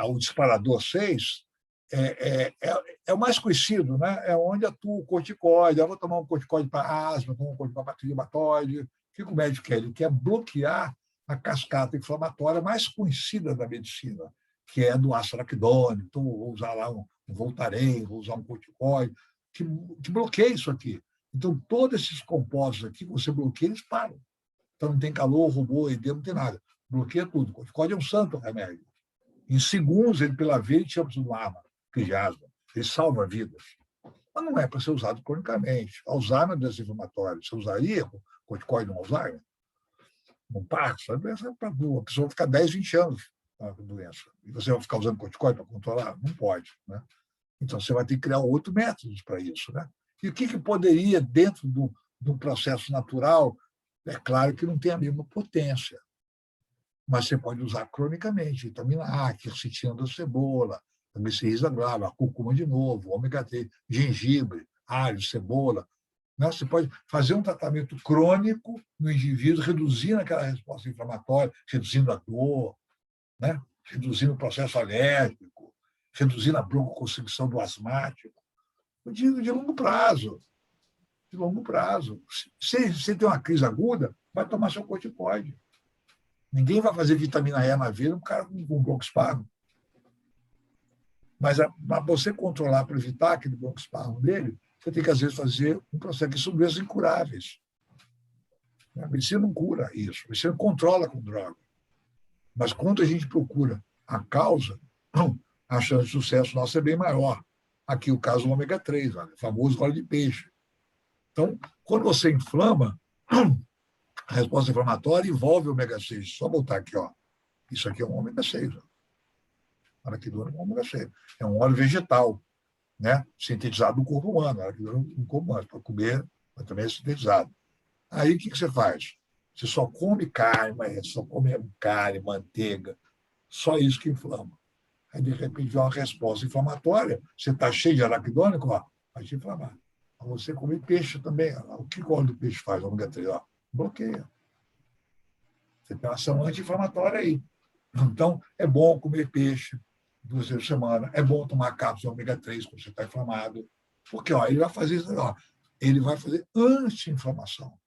o disparador 6 é o mais conhecido, né? É onde atua o corticoide. Eu vou tomar um corticoide para asma, tomar um corticoide para artrite reumatoide. O que o médico quer? Ele quer bloquear a cascata inflamatória mais conhecida da medicina, que é do ácido araquidônico. Então, vou usar lá um Voltaren, vou usar um corticoide, que bloqueia isso aqui. Então, todos esses compostos aqui, você bloqueia, eles param. Então, não tem calor, robô, edema, não tem nada. Bloqueia tudo. O corticoide é um santo remédio. Em segundos, ele, pela veia, ele chama uma arma, crise de asma. Ele salva vidas. Mas não é para ser usado cronicamente. Alzheimer é desinflamatório. Você usaria corticoide no Alzheimer? No Parkinson? A pessoa vai ficar 10, 20 anos com a doença. E você vai ficar usando corticoide para controlar? Não pode, né? Então, você vai ter que criar outros métodos para isso, né? E o que poderia, dentro do processo natural, é claro que não tem a mesma potência, mas você pode usar cronicamente. Vitamina A, quercetina da cebola, a glicirrisa glava, a curcuma de novo, ômega 3, gengibre, alho, cebola. Né? Você pode fazer um tratamento crônico no indivíduo, reduzindo aquela resposta inflamatória, reduzindo a dor, né? Reduzindo o processo alérgico, reduzindo a broncoconstricção do asmático. De longo prazo. De longo prazo. Se você tem uma crise aguda, vai tomar seu corticoide. Ninguém vai fazer vitamina E na vida um cara com broncoespasmo. Mas para você controlar, para evitar aquele broncoespasmo dele, você tem que, às vezes, fazer um processo que são doenças incuráveis. A medicina não cura isso. A medicina controla com droga. Mas quando a gente procura a causa, a chance de sucesso nossa é bem maior. Aqui o caso do ômega 3, o famoso óleo de peixe. Então, quando você inflama, a resposta inflamatória envolve o ômega 6. Só botar aqui, ó. Isso aqui é um ômega 6. Araquidona é um ômega 6. É um óleo vegetal, né? Sintetizado no corpo humano. Araquidona no corpo humano. Para comer, mas também é sintetizado. Aí, o que você faz? Você só come carne, mas só come carne, manteiga. Só isso que inflama. Aí, de repente, vem uma resposta inflamatória. Você está cheio de araquidônico, ó, vai te inflamar. Você come peixe também. O que o óleo do peixe faz, ômega 3? Ó, bloqueia. Você tem uma ação anti-inflamatória aí. Então, é bom comer peixe 2 vezes por semana. É bom tomar cápsula ômega 3 quando você está inflamado. Porque ó, ele vai fazer isso, ó, ele vai fazer anti-inflamação.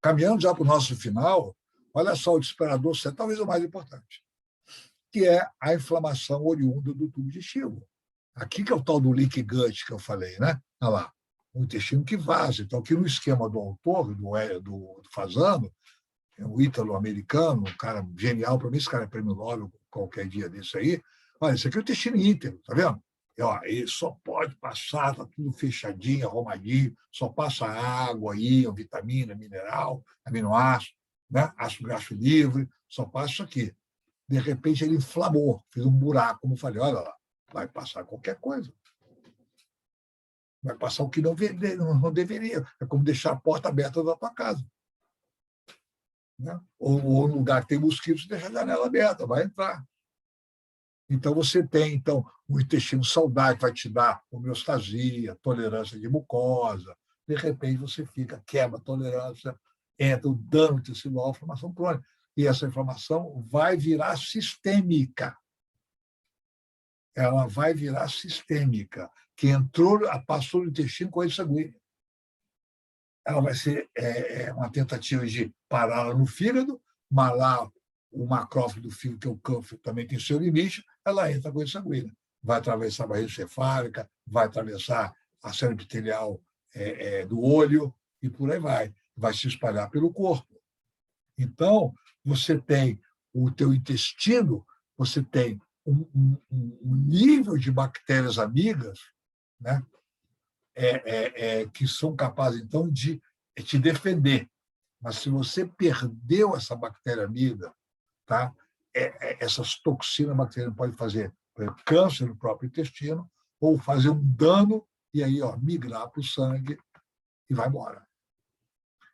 Caminhando já para o nosso final, olha só o disparador, talvez o mais importante, que é a inflamação oriunda do tubo digestivo. Aqui que é o tal do leaky gut que eu falei, né? Olha lá, o intestino que vaza. Então, aqui no esquema do autor, do Fasano, é um ítalo-americano, um cara genial, para mim esse cara é prêmio Nobel qualquer dia desse aí. Olha, isso aqui é o intestino íntegro, tá vendo? E, ó, ele só pode passar, tá tudo fechadinho, arrumadinho, só passa água, íon, vitamina, mineral, aminoácido, né? Ácido graxo livre, só passa isso aqui. De repente ele inflamou, fez um buraco, como eu falei, olha lá, vai passar qualquer coisa. Vai passar o que não deveria. É como deixar a porta aberta da tua casa. Né? Ou no lugar que tem mosquitos, deixa a janela aberta, vai entrar. Então, você tem o intestino saudável, que vai te dar homeostasia, tolerância de mucosa. De repente, você quebra a tolerância, entra o dano tecidual, a inflamação crônica. E essa inflamação vai virar sistêmica. Ela vai virar sistêmica. que entrou, passou no intestino corrente sanguínea. Ela vai ser uma tentativa de pará-la no fígado, mas lá o macrófago do fígado, que é o câncer, também tem seu limite, ela entra com corrente sanguínea. Vai atravessar a barreira cefálica, vai atravessar a célula epitelial do olho e por aí vai. Vai se espalhar pelo corpo. Então, você tem o teu intestino, você tem um nível de bactérias amigas, né? Que são capazes, então, de te defender. Mas se você perdeu essa bactéria amiga, tá? Essas toxinas bacterianas podem fazer, por exemplo, câncer no próprio intestino ou fazer um dano e aí migrar para o sangue e vai embora.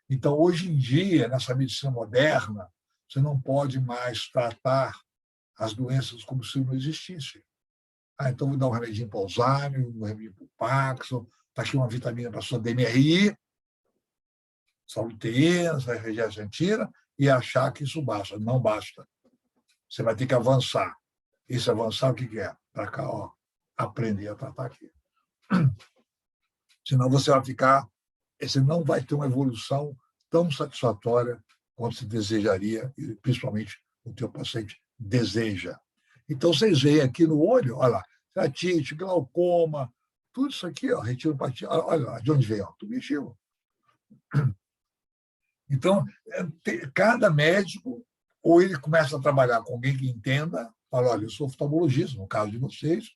Então, hoje em dia, nessa medicina moderna, você não pode mais tratar as doenças como se não existissem. Então, vou dar um remedinho para o Alzheimer, um remedinho para o Parkinson, está aqui uma vitamina para a sua DMRI, sua luteína, sua regenerantina, e achar que isso basta. Não basta. Você vai ter que avançar. E se avançar, o que é? Para cá, aprender a tratar aqui. Senão você vai ficar, você não vai ter uma evolução tão satisfatória quanto se desejaria, e principalmente o teu paciente deseja. Então, vocês veem aqui no olho, olha lá, ceratite, glaucoma, tudo isso aqui, retinopatia, olha lá, de onde vem? Tudo mexeu. Então, cada médico, ou ele começa a trabalhar com alguém que entenda, fala, olha, eu sou oftalmologista, no caso de vocês,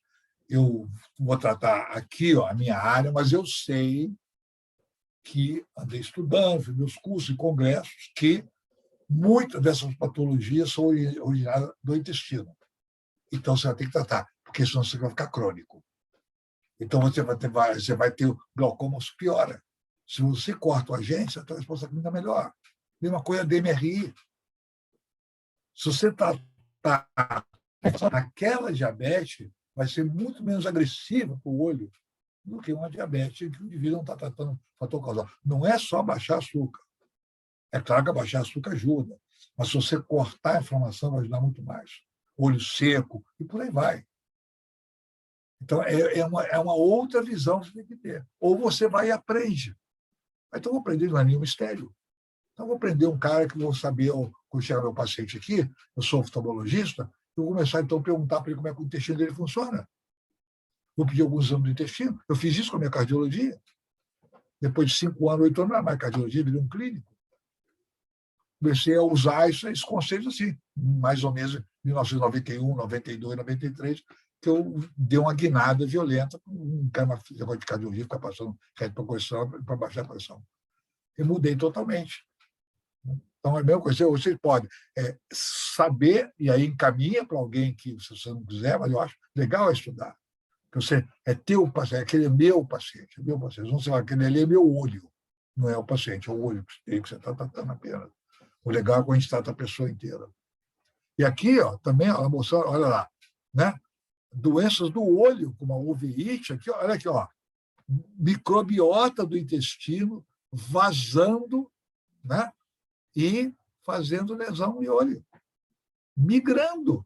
eu vou tratar aqui a minha área, mas eu sei que andei estudando, fiz meus cursos e congressos, que muitas dessas patologias são originadas do intestino. Então, você vai ter que tratar, porque senão você vai ficar crônico. Então, você vai ter o glaucoma, piora. Se você corta o agente, a tua resposta ainda melhor. Mesma coisa DMRI. Se você tratar aquela diabetes, vai ser muito menos agressiva para o olho do que uma diabetes que o indivíduo não está tratando fator causal. Não é só baixar açúcar. É claro que baixar açúcar ajuda, mas se você cortar a inflamação, vai ajudar muito mais. Olho seco e por aí vai. Então, é uma outra visão que você tem que ter. Ou você vai e aprende. Então, eu vou aprender, não é nenhum mistério. Então, eu vou aprender um cara que eu vou saber, quando chegar meu paciente aqui, eu sou oftalmologista, eu vou começar, então, a perguntar para ele como é que o intestino dele funciona. Vou pedir alguns exames do intestino. Eu fiz isso com a minha cardiologia. Depois de 5 anos, 8 anos, não é mais cardiologia, virei um clínico. Comecei a usar esses conceitos assim, mais ou menos em 1991, 92, 93, que eu dei uma guinada violenta, um cara de cardiologia ficar passando reto para a pressão para baixar a pressão. E mudei totalmente. Então, é a mesma coisa. Você pode saber, e aí encaminha para alguém que, se você não quiser, mas eu acho legal estudar. Você é teu paciente, aquele é meu paciente, é meu paciente. Não sei lá, aquele ali é meu olho, não é o paciente, é o olho que você está tratando apenas. O legal é quando a gente trata a pessoa inteira. E aqui, também, ela mostrou, olha lá, né? Doenças do olho, como a uveíte, aqui, olha aqui, microbiota do intestino vazando, né? E fazendo lesão no olho. Migrando.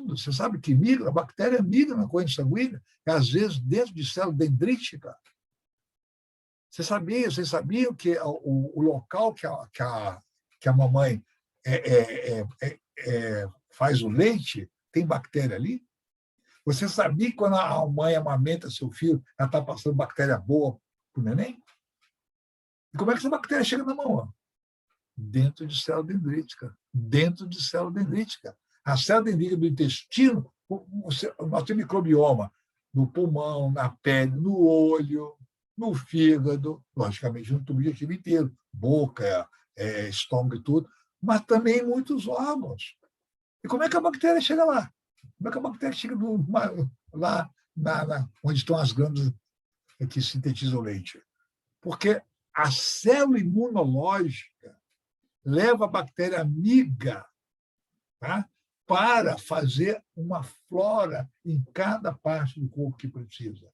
Você sabe que migra, a bactéria migra na corrente sanguínea, e às vezes dentro de célula dendrítica. Vocês sabiam que o local que a mamãe faz o leite tem bactéria ali? Você sabia que quando a mãe amamenta seu filho, ela está passando bactéria boa para o neném? E como é que essa bactéria chega na mão? Dentro de célula dendrítica. Dentro de célula dendrítica. A célula dendrítica do intestino, nós temos microbioma no pulmão, na pele, no olho, no fígado, logicamente no tubo digestivo inteiro, boca, estômago e tudo, mas também em muitos órgãos. E como é que a bactéria chega lá? Como é que a bactéria chega lá onde estão as glândulas que sintetizam o leite? Porque a célula imunológica leva a bactéria amiga, tá? Para fazer uma flora em cada parte do corpo que precisa.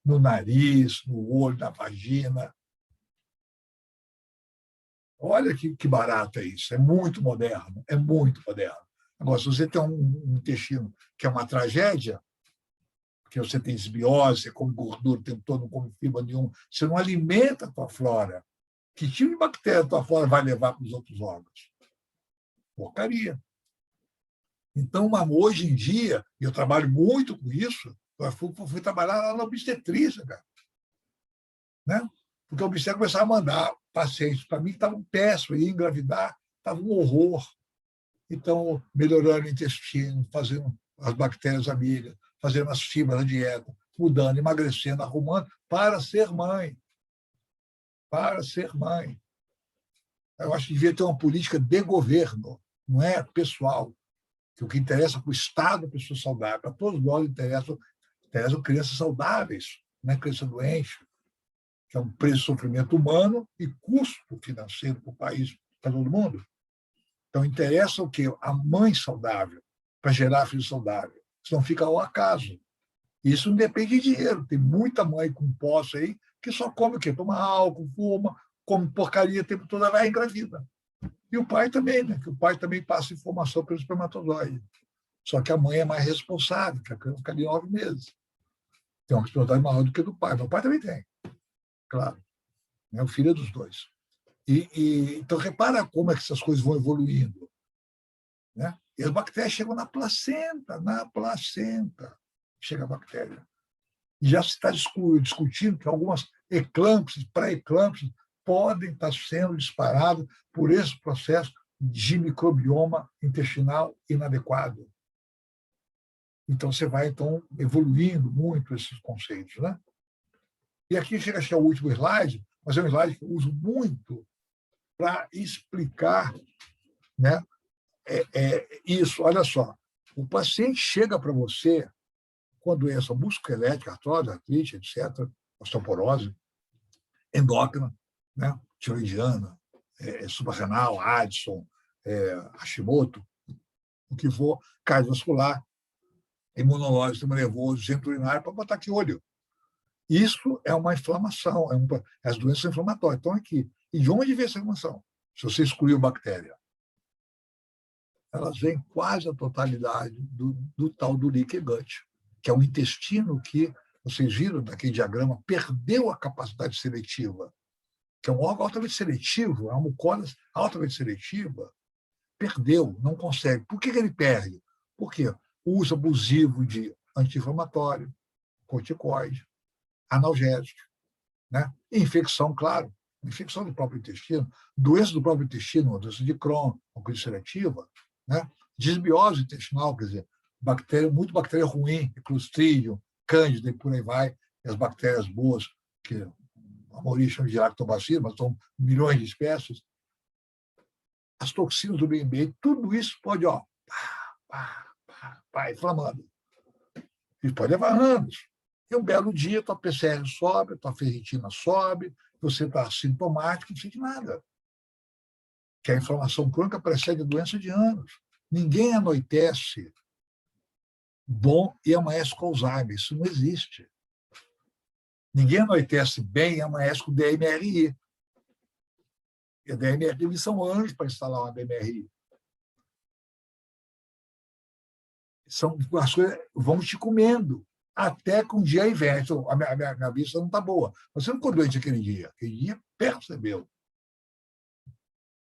No nariz, no olho, na vagina. Olha que barato é isso. É muito moderno. É muito moderno. Agora, se você tem um intestino que é uma tragédia, porque você tem desbiose, você come gordura o tempo todo, não come fibra nenhuma, você não alimenta a tua flora. Que tipo de bactéria a tua flora vai levar para os outros órgãos? Porcaria. Então, hoje em dia, eu trabalho muito com isso, eu fui trabalhar lá na obstetrícia, cara. Né? Porque a obstetrícia começava a mandar pacientes para mim que estavam péssimos, ia engravidar, estava um horror. Então, melhorando o intestino, fazendo as bactérias amigas, fazendo as fibras da dieta, mudando, emagrecendo, arrumando, para ser mãe. Para ser mãe. Eu acho que devia ter uma política de governo, não é pessoal. Que o que interessa para o Estado é pessoa saudável. Para todos nós interessam crianças saudáveis, não é criança doente, que é um preço de sofrimento humano e custo financeiro para o país, para todo mundo. Então, interessa o quê? A mãe saudável, para gerar filho saudável. Senão fica ao acaso. Isso não depende de dinheiro. Tem muita mãe com posse aí que só come o quê? Toma álcool, fuma, come porcaria o tempo todo, vai engravida. E o pai também, né? Que o pai também passa informação pelo espermatozoide. Só que a mãe é mais responsável, que a criança fica ali 9 meses. Tem uma responsabilidade maior do que a do pai. Meu pai também tem, claro. O filho é dos dois. Então, repara como é que essas coisas vão evoluindo. Né? E as bactérias chegam na placenta, chega a bactéria. E já se está discutindo que algumas eclâmpsias, pré-eclâmpsias, podem estar sendo disparadas por esse processo de microbioma intestinal inadequado. Então, você vai evoluindo muito esses conceitos. Né? E aqui chega a ser o último slide, mas é um slide que eu uso muito para explicar, né, isso. Olha só, o paciente chega para você com a doença musculoesquelética, artrose, artrite, etc., osteoporose, endócrina, né, tiroidiana, suprarrenal, Addison, Hashimoto, o que for, cardiovascular, imunológico, sistema nervoso, centro urinário, para botar aqui olho. Isso é uma inflamação, as doenças inflamatórias estão aqui. E de onde vem essa inflamação? Se você excluiu bactéria, elas vêm quase a totalidade do tal do leaky gut, que é um intestino que, vocês viram naquele diagrama, perdeu a capacidade seletiva, que é um órgão altamente seletivo, é uma mucosa altamente seletiva, perdeu, não consegue. Por que ele perde? Porque o uso abusivo de anti-inflamatório, corticoide, analgésico, né? Infecção, claro, infecção do próprio intestino, doença do próprio intestino, doença de Crohn, uma coisa seletiva, né? Desbiose intestinal, quer dizer, muito bactéria ruim, Clostridium, Cândida e por aí vai, e as bactérias boas, que a maioria chama de lactobacillus, mas são milhões de espécies, as toxinas do meio ambiente, tudo isso pode, inflamando. Isso pode levar anos. E um belo dia, tua PCR sobe, tua ferritina sobe, você está assintomático, não sente nada. Que a inflamação crônica precede a doença de anos. Ninguém anoitece bom e amanhece com Alzheimer. Isso não existe. Ninguém anoitece bem e amanhece com DMRI. E a DMRI são anos para instalar uma DMRI. As coisas vão te comendo. Até que um dia aí vem. A minha vista não está boa. Você não ficou doente aquele dia percebeu.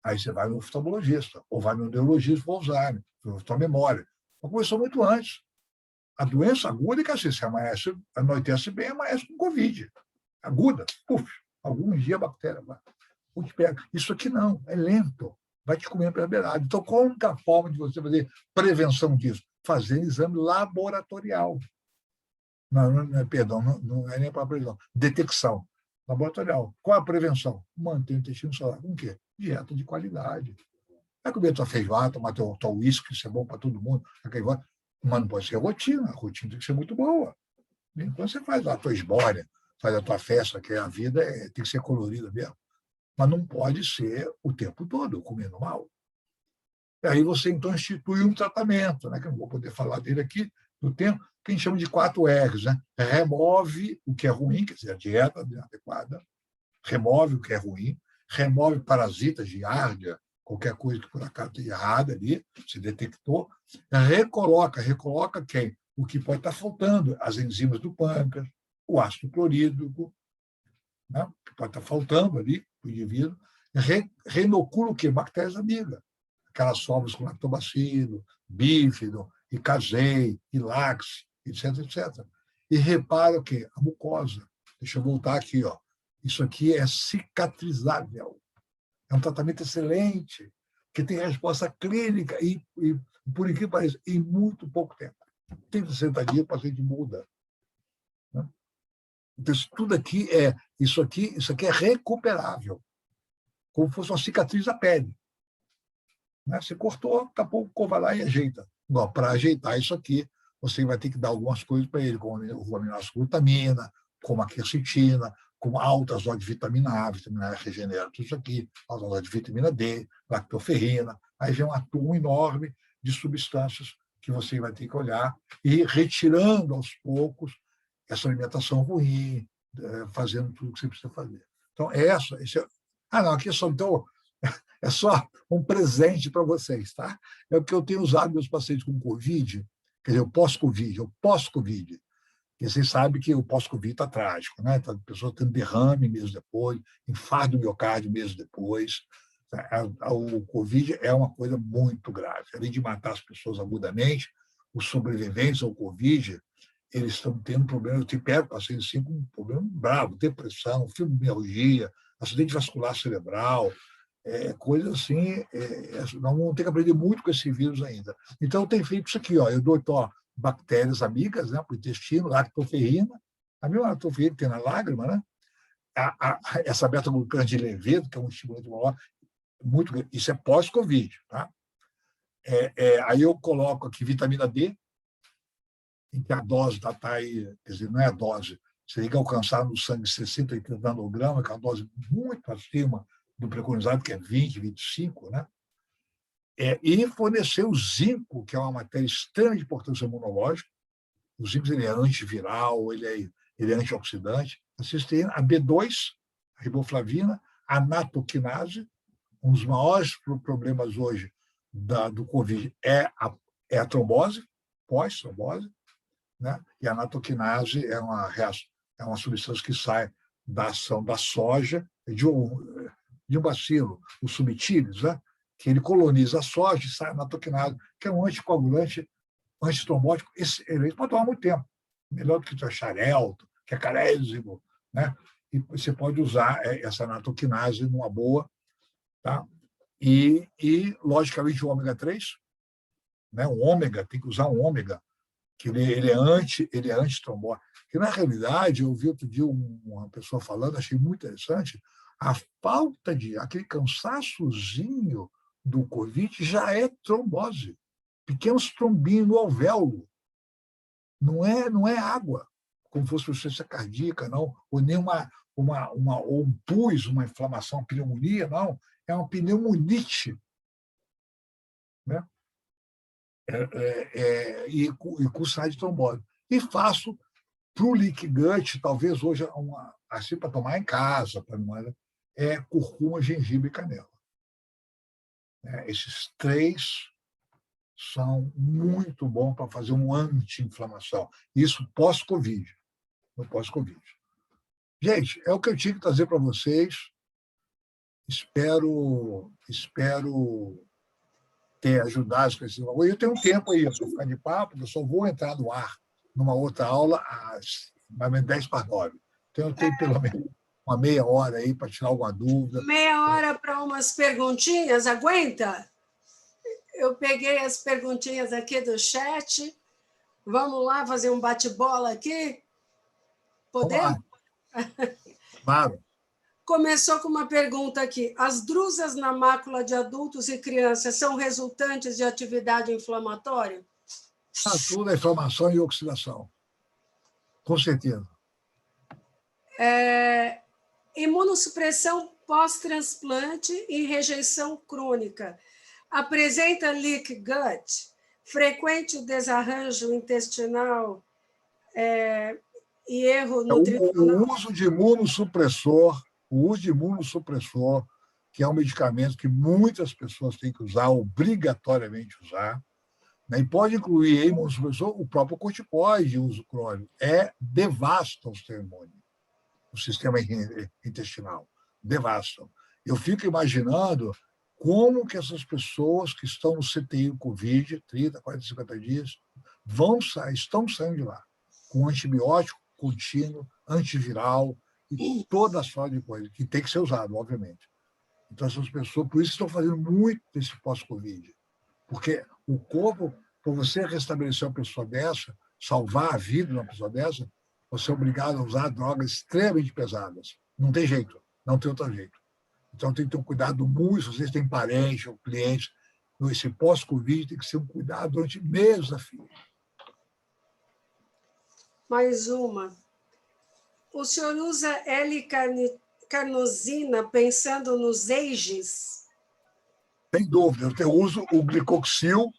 Aí você vai no oftalmologista, ou vai no neurologista para Alzheimer, para tua memória. Mas começou muito antes. A doença aguda é que assim, se amanhece, anoitece bem, amanhece com Covid. Aguda, algum dia a bactéria vai. Isso aqui não, é lento, vai te comer pela beirada. Então, qual a única forma de você fazer prevenção disso? Fazer exame laboratorial. Não é nem para prevenção. Detecção laboratorial. Qual a prevenção? Manter o intestino saudável. Com o quê? Dieta de qualidade. Vai comer tua feijoada, tomar teu uísque, isso é bom para todo mundo. Mas não pode ser rotina. A rotina tem que ser muito boa. Então você faz a tua esbórnia, faz a tua festa, que a vida tem que ser colorida mesmo. Mas não pode ser o tempo todo comendo mal. E aí você, então, institui um tratamento, né, que eu não vou poder falar dele aqui, no tempo, que a gente chama de 4 R's. Né? Remove o que é ruim, quer dizer, a dieta inadequada, remove o que é ruim, remove parasitas, giardia, qualquer coisa que por acaso esteja errada ali, se detectou, recoloca quem? o que pode estar faltando, as enzimas do pâncreas, o ácido clorídrico, né, que pode estar faltando ali para o indivíduo, reinocula o quê? Bactérias amigas, aquelas formas com lactobacilo, bífido, e casei, e lax, etc, etc. E repara o quê? A mucosa. Deixa eu voltar aqui, ó. Isso aqui é cicatrizável. É um tratamento excelente, que tem resposta clínica e por incrível que pareça, em muito pouco tempo. Tem 60 dias, o paciente muda. Né? Então, isso aqui é recuperável, como se fosse uma cicatriz da pele. Né? Você cortou, daqui a pouco vai lá e ajeita. Para ajeitar isso aqui, você vai ter que dar algumas coisas para ele, como o aminoácido glutamina, como a quercetina, com altas doses de vitamina A regenera tudo isso aqui, altas doses de vitamina D, lactoferrina, aí vem uma turma enorme de substâncias que você vai ter que olhar e retirando aos poucos essa alimentação ruim, fazendo tudo o que você precisa fazer. Então, não, aqui é só, então, é só um presente para vocês, tá? É o que eu tenho usado meus pacientes com Covid, quer dizer, o pós-Covid. E vocês sabem que o pós-Covid está trágico, né? A pessoa tendo derrame meses depois, infarto do miocárdio meses depois. O Covid é uma coisa muito grave. Além de matar as pessoas agudamente, os sobreviventes ao Covid, eles estão tendo problemas. Eu pego pacientes assim, com um problema bravo, depressão, fibromialgia, acidente vascular cerebral, coisa assim. Nós vamos ter que aprender muito com esse vírus ainda. Então, eu tenho feito isso aqui, ó. Eu dou bactérias amigas, né, para o intestino, lactoferrina, a mesma lactoferrina que tem na lágrima, né? Essa beta-glucana de levedo, que é um estimulante maior, isso é pós-Covid, tá? Aí eu coloco aqui vitamina D, em que a dose está aí, quer dizer, não é a dose, você tem que alcançar no sangue 60, 80 nanogramas, que é uma dose muito acima do preconizado, que é 20, 25, né? E fornecer o zinco, que é uma matéria extremamente de importância imunológica. O zinco ele é antiviral, ele é antioxidante. Vocês têm a B2, a riboflavina, a natoquinase. Um dos maiores problemas hoje do Covid é a trombose, pós-trombose, né? E a natoquinase é uma substância que sai da ação da soja, de um bacilo, o subtilis, né? Que ele coloniza a soja e sai a natoquinase, que é um anticoagulante, antitrombótico excelente, pode tomar muito tempo. Melhor do que o xarelto, que é carésimo, né? E você pode usar essa natoquinase numa boa, tá? E logicamente, o ômega 3, né? O ômega, tem que usar um ômega, que ele é antitrombótico. Que, na realidade, eu vi outro dia uma pessoa falando, achei muito interessante, a falta de aquele cansaçozinho do Covid já é trombose. Pequenos trombinhos no alvéolo. Não é água, como fosse insuficiência cardíaca, não, ou nem ou um pus, uma inflamação, uma pneumonia, não. É uma pneumonite. Né? E com sinais de trombose. E faço para o leaky gut, talvez hoje, assim para tomar em casa, curcuma, gengibre e canela. Esses três são muito bons para fazer um anti-inflamação. Isso pós-Covid. No pós-Covid. Gente, é o que eu tinha que trazer para vocês. Espero ter ajudado com esse valor. Eu tenho um tempo aí, para ficar de papo, eu só vou entrar no ar numa outra aula às mais ou menos 10 para 9. Então, eu tenho pelo menos uma meia hora aí para tirar alguma dúvida. Meia hora para umas perguntinhas, aguenta? Eu peguei as perguntinhas aqui do chat. Vamos lá fazer um bate-bola aqui? Podemos? Claro. Começou com uma pergunta aqui. As drusas na mácula de adultos e crianças são resultantes de atividade inflamatória? Tudo é inflamação e oxidação. Com certeza. Imunossupressão pós-transplante e rejeição crônica. Apresenta leaky gut? Frequente o desarranjo intestinal e erro nutricional? O uso de imunossupressor, que é um medicamento que muitas pessoas têm que usar, obrigatoriamente usar, né? E pode incluir em imunossupressor o próprio corticoide de uso crônico. Devasta o sistema intestinal. Devastam. Eu fico imaginando como que essas pessoas que estão no CTI Covid, 30, 40, 50 dias, estão saindo de lá, com antibiótico contínuo, antiviral e toda a sorte de coisa, que tem que ser usado, obviamente. Então, essas pessoas, por isso estão fazendo muito desse pós-Covid. Porque o corpo, para você restabelecer uma pessoa dessa, salvar a vida de uma pessoa dessa, você é obrigado a usar drogas extremamente pesadas. Não tem jeito, não tem outro jeito. Então, tem que ter um cuidado muito, se vocês têm parentes ou clientes, esse pós-Covid tem que ser um cuidado durante meses a fio. Mais uma. O senhor usa L-carnosina pensando nos EIGES? Sem dúvida. Eu uso o glicoxil,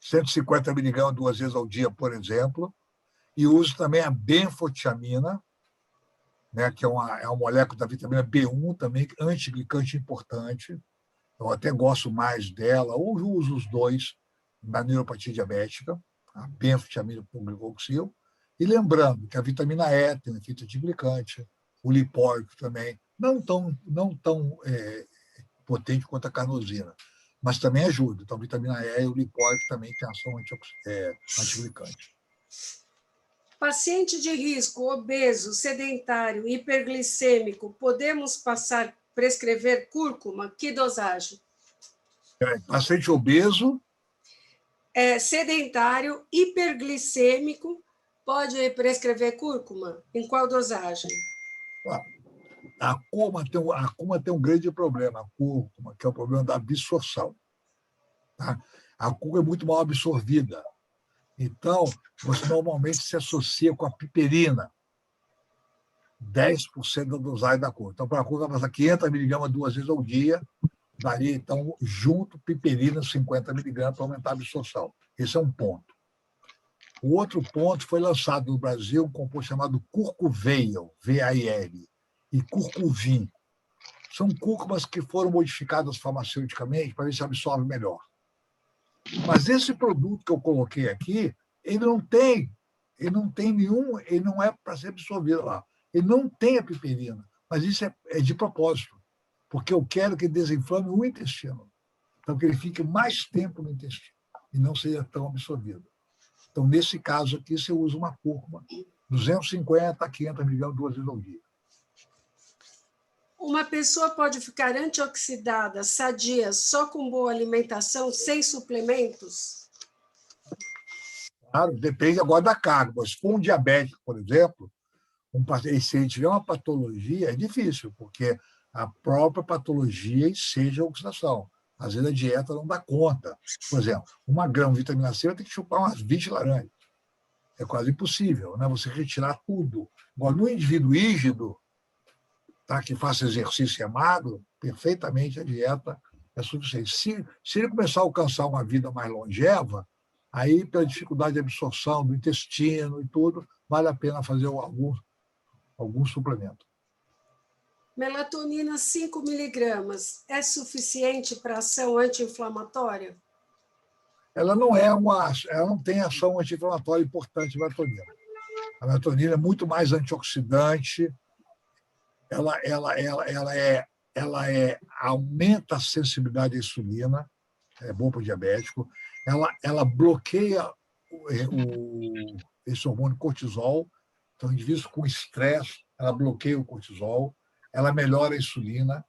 150 miligramas 2 vezes ao dia, por exemplo, e uso também a benfotiamina, né, que é uma molécula da vitamina B1, também antiglicante importante. Eu até gosto mais dela, ou uso os dois na neuropatia diabética, a benfotiamina com glicoxil. E lembrando que a vitamina E tem um efeito antiglicante, o lipóico também, não tão potente quanto a carnosina, mas também ajuda. Então, a vitamina E e o lipóico também têm ação antiglicante. Paciente de risco, obeso, sedentário, hiperglicêmico, podemos prescrever cúrcuma? Que dosagem? Paciente obeso. Sedentário, hiperglicêmico, pode prescrever cúrcuma? Em qual dosagem? A cúrcuma tem um grande problema, a cúrcuma, que é o problema da absorção. Tá? A cúrcuma é muito mal absorvida. Então, você normalmente se associa com a piperina, 10% da dosagem da cúrcuma. Então, para a cúrcuma, vai passar 500 miligramas 2 vezes ao dia, daria, então, junto piperina, 50 miligramas, para aumentar a absorção. Esse é um ponto. O outro ponto foi lançado no Brasil um composto chamado Curcuvail, VAIL, e Curcuvin. São cúrcumas que foram modificadas farmaceuticamente para ver se absorve melhor. Mas esse produto que eu coloquei aqui, ele não tem nenhum, ele não é para ser absorvido lá. Ele não tem a piperina, mas isso é de propósito, porque eu quero que desinflame o intestino, então que ele fique mais tempo no intestino e não seja tão absorvido. Então, nesse caso aqui, você usa uma cúrcuma, 250 a 500 miligramas 2 vezes ao dia. Uma pessoa pode ficar antioxidada, sadia, só com boa alimentação, sem suplementos? Claro, depende agora da carga. Mas se for um diabético, por exemplo, se ele tiver uma patologia, é difícil, porque a própria patologia enseja a oxidação. Às vezes a dieta não dá conta. Por exemplo, 1 grama de vitamina C vai ter que chupar umas 20 laranjas. É quase impossível, né? Você retirar tudo. Agora, no indivíduo rígido, tá, que faça exercício e é magro, perfeitamente a dieta é suficiente. Se ele começar a alcançar uma vida mais longeva, aí, pela dificuldade de absorção do intestino e tudo, vale a pena fazer algum suplemento. Melatonina 5 miligramas é suficiente para ação anti-inflamatória? Ela não tem ação anti-inflamatória importante, a melatonina. A melatonina é muito mais antioxidante, aumenta a sensibilidade à insulina, é bom para o diabético, ela bloqueia esse hormônio cortisol, então, indivíduos com estresse, ela bloqueia o cortisol, ela melhora a insulina,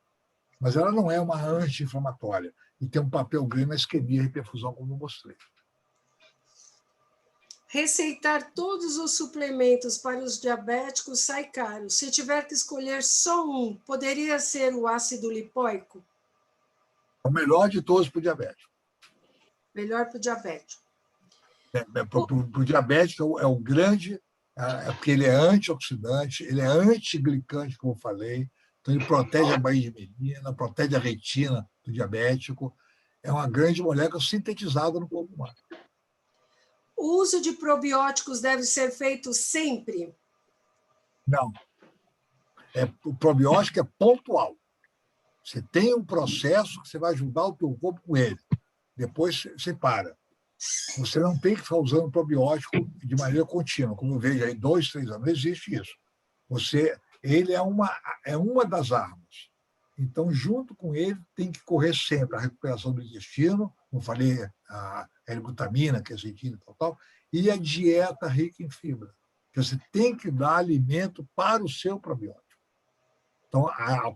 mas ela não é uma anti-inflamatória e tem um papel grande na isquemia e hiperfusão, como eu mostrei. Receitar todos os suplementos para os diabéticos sai caro. Se tiver que escolher só um, poderia ser o ácido lipóico? É o melhor de todos para o diabético. Melhor para o diabético. Para o diabético é o grande, porque ele é antioxidante, ele é antiglicante, como eu falei, então ele protege a baía de menina, protege a retina do diabético, é uma grande molécula sintetizada no corpo humano. O uso de probióticos deve ser feito sempre? Não. O probiótico é pontual. Você tem um processo que você vai ajudar o teu corpo com ele. Depois você para. Você não tem que ficar usando probiótico de maneira contínua. Como eu vejo aí, 2, 3 anos, não existe isso. Ele é uma das armas. Então, junto com ele, tem que correr sempre a recuperação do intestino, como falei, a L-glutamina, quercetina e tal, e a dieta rica em fibra. Você tem que dar alimento para o seu probiótico. Então,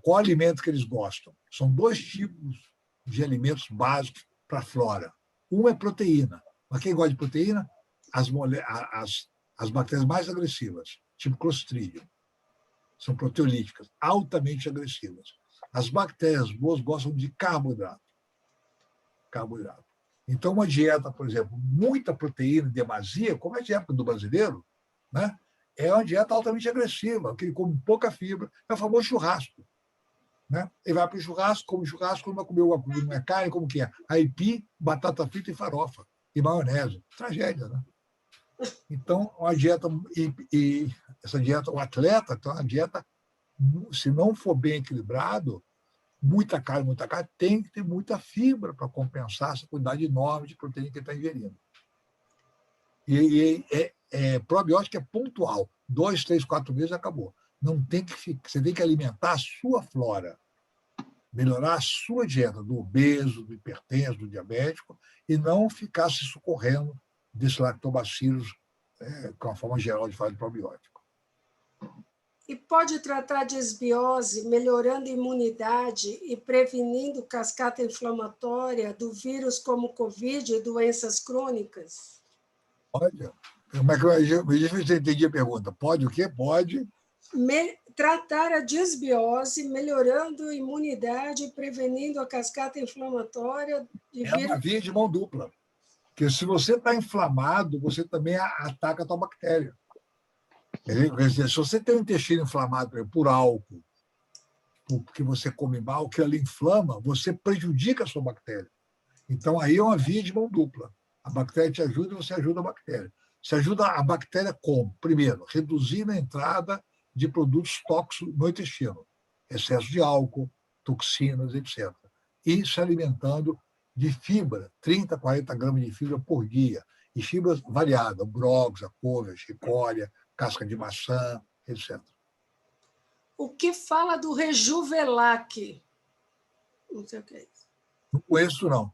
qual alimento que eles gostam? São 2 tipos de alimentos básicos para a flora. Um é proteína. Mas quem gosta de proteína? As bactérias mais agressivas, tipo Clostridium, são proteolíticas, altamente agressivas. As bactérias boas gostam de carboidrato. Então, uma dieta, por exemplo, muita proteína, demasia, como é a dieta do brasileiro, né? É uma dieta altamente agressiva, que ele come pouca fibra, é o famoso churrasco. Né? Ele vai para o churrasco, come churrasco, não vai comer uma carne, como que é? Aipim, batata frita e farofa, e maionese. Tragédia, né? Então, uma dieta, e essa dieta, o atleta, então, a dieta, se não for bem equilibrado, muita carne, tem que ter muita fibra para compensar essa quantidade enorme de proteína que ele está ingerindo. Probiótico é pontual. 2, 3, 4 meses acabou. Não tem que ficar, você tem que alimentar a sua flora, melhorar a sua dieta do obeso, do hipertenso, do diabético, e não ficar se socorrendo desses lactobacilos, com a forma geral de falar de probiótico. E pode tratar de desbiose, melhorando a imunidade e prevenindo cascata inflamatória do vírus como Covid e doenças crônicas? Pode. Como é que eu entendi a pergunta? Pode o quê? Pode. Tratar a desbiose, melhorando a imunidade e prevenindo a cascata inflamatória de vírus. É uma via de mão dupla. Porque se você está inflamado, você também ataca a tua bactéria. Quer dizer, se você tem o intestino inflamado por álcool, porque você come mal, que ela inflama, você prejudica a sua bactéria. Então, aí é uma via de mão dupla. A bactéria te ajuda e você ajuda a bactéria. Você ajuda a bactéria como? Primeiro, reduzindo a entrada de produtos tóxicos no intestino. Excesso de álcool, toxinas, etc. E se alimentando de fibra, 30, 40 gramas de fibra por dia. E fibras variadas, brócolis, couve, chicória, casca de maçã, etc. O que fala do Rejuvelac? Não sei o que é isso. Não conheço, não.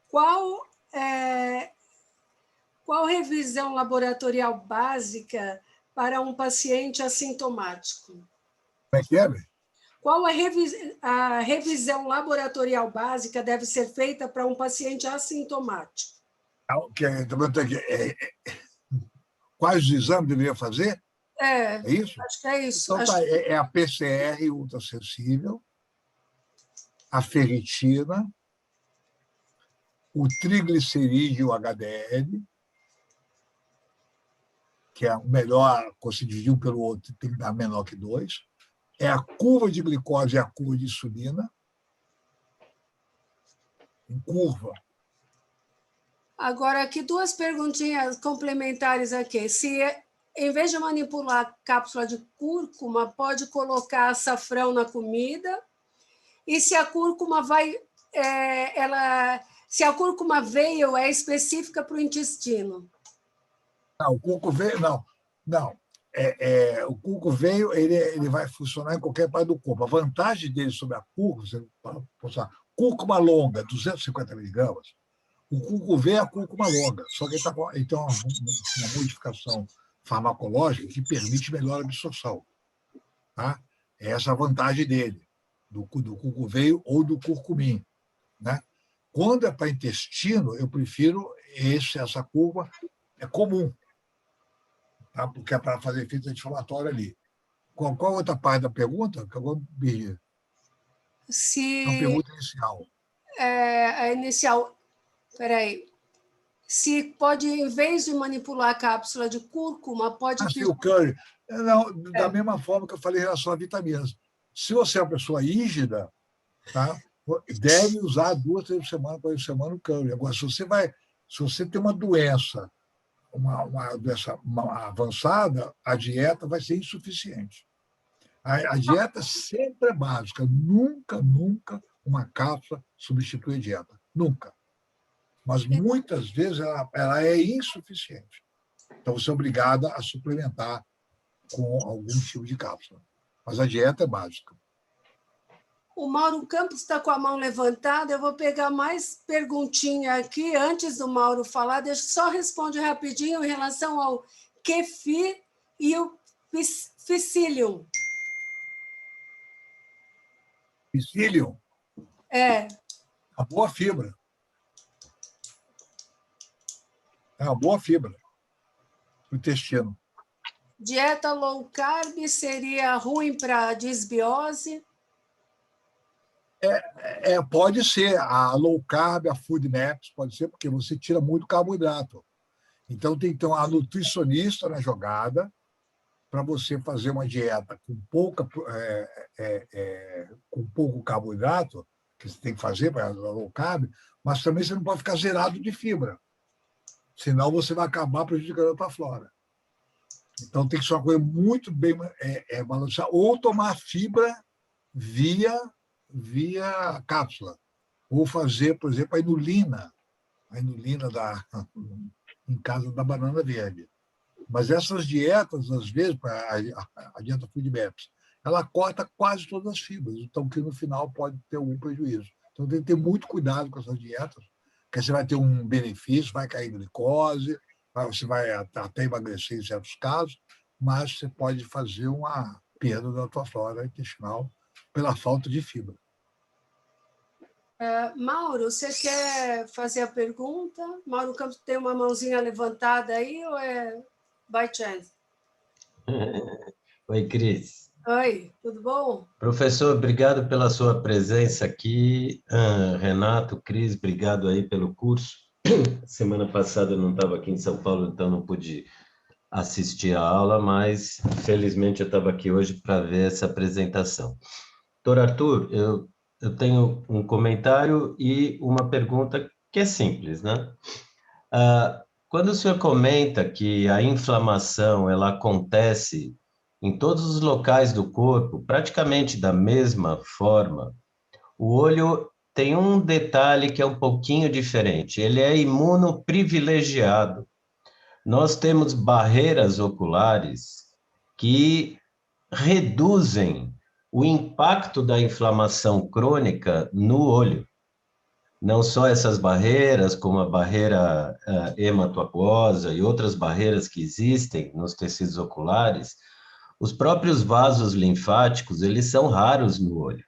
Qual revisão laboratorial básica para um paciente assintomático? Como é que é, velho? Qual a revisão laboratorial básica deve ser feita para um paciente assintomático? Quais os exames deveria fazer? É isso? Acho que é isso. Então, é a PCR ultrassensível, a ferritina, o triglicerídeo HDL, que é o melhor, quando se divide um pelo outro, tem que dar menor que 2. É a curva de glicose e a curva de insulina, em curva. Agora, aqui 2 perguntinhas complementares aqui. Se, em vez de manipular a cápsula de cúrcuma, pode colocar açafrão na comida? E se a cúrcuma se a cúrcuma veio, é específica para o intestino? Não, o cúrcuma veio, não. O cúrcuma ele vai funcionar em qualquer parte do corpo. A vantagem dele sobre a cúrcuma, cúrcuma longa, 250 miligramas, o cúrcuma é a cúrcuma longa, só que ele tem uma modificação farmacológica que permite melhor absorção. Tá? Essa é a vantagem dele, do cúrcuma ou do curcumim. Né? Quando é para intestino, eu prefiro essa curva, é comum, tá? Porque é para fazer efeito anti-inflamatório ali. Qual a outra parte da pergunta? Que agora me... Se... A pergunta inicial. A inicial, espera. Se pode, em vez de manipular a cápsula de cúrcuma, pode... o curry. Não, da mesma forma que eu falei em relação a vitaminas. Se você é uma pessoa rígida, tá? Deve usar 2, 3 semanas, 4 semanas o curry. Agora, se você tem uma doença avançada, a dieta vai ser insuficiente. A dieta sempre é básica. Nunca uma cápsula substitui a dieta. Nunca. mas muitas vezes ela é insuficiente. Então, você é obrigada a suplementar com algum tipo de cápsula. Mas a dieta é básica. O Mauro Campos está com a mão levantada. Eu vou pegar mais perguntinha aqui. Antes do Mauro falar, só responde rapidinho em relação ao kefir e o psyllium. Psyllium? É. A boa fibra. É uma boa fibra para o intestino. Dieta low carb seria ruim para disbiose? Pode ser. A low carb, a food maps, pode ser, porque você tira muito carboidrato. Então, tem que ter uma nutricionista na jogada para você fazer uma dieta com pouco carboidrato, que você tem que fazer para a low carb, mas também você não pode ficar zerado de fibra. Senão você vai acabar prejudicando a tua flora. Então, tem que ser uma coisa muito bem balanceada. Ou tomar fibra via cápsula. Ou fazer, por exemplo, a inulina em casa da banana verde. Mas essas dietas, às vezes, a dieta Food Maps, ela corta quase todas as fibras, então que no final pode ter algum prejuízo. Então, tem que ter muito cuidado com essas dietas, porque você vai ter um benefício, vai cair glicose, você vai até emagrecer em certos casos, mas você pode fazer uma perda da tua flora intestinal pela falta de fibra. Mauro, você quer fazer a pergunta? Mauro Campos tem uma mãozinha levantada aí ou é by chance? Oi, Cris. Oi, tudo bom? Professor, obrigado pela sua presença aqui. Renato, Cris, obrigado aí pelo curso. Semana passada eu não estava aqui em São Paulo, então não pude assistir a aula, mas felizmente eu estava aqui hoje para ver essa apresentação. Doutor Arthur, eu tenho um comentário e uma pergunta que é simples, né? Quando o senhor comenta que a inflamação ela acontece em todos os locais do corpo, praticamente da mesma forma, o olho tem um detalhe que é um pouquinho diferente. Ele é imunoprivilegiado. Nós temos barreiras oculares que reduzem o impacto da inflamação crônica no olho. Não só essas barreiras, como a barreira hematoaquosa e outras barreiras que existem nos tecidos oculares, os próprios vasos linfáticos, eles são raros no olho.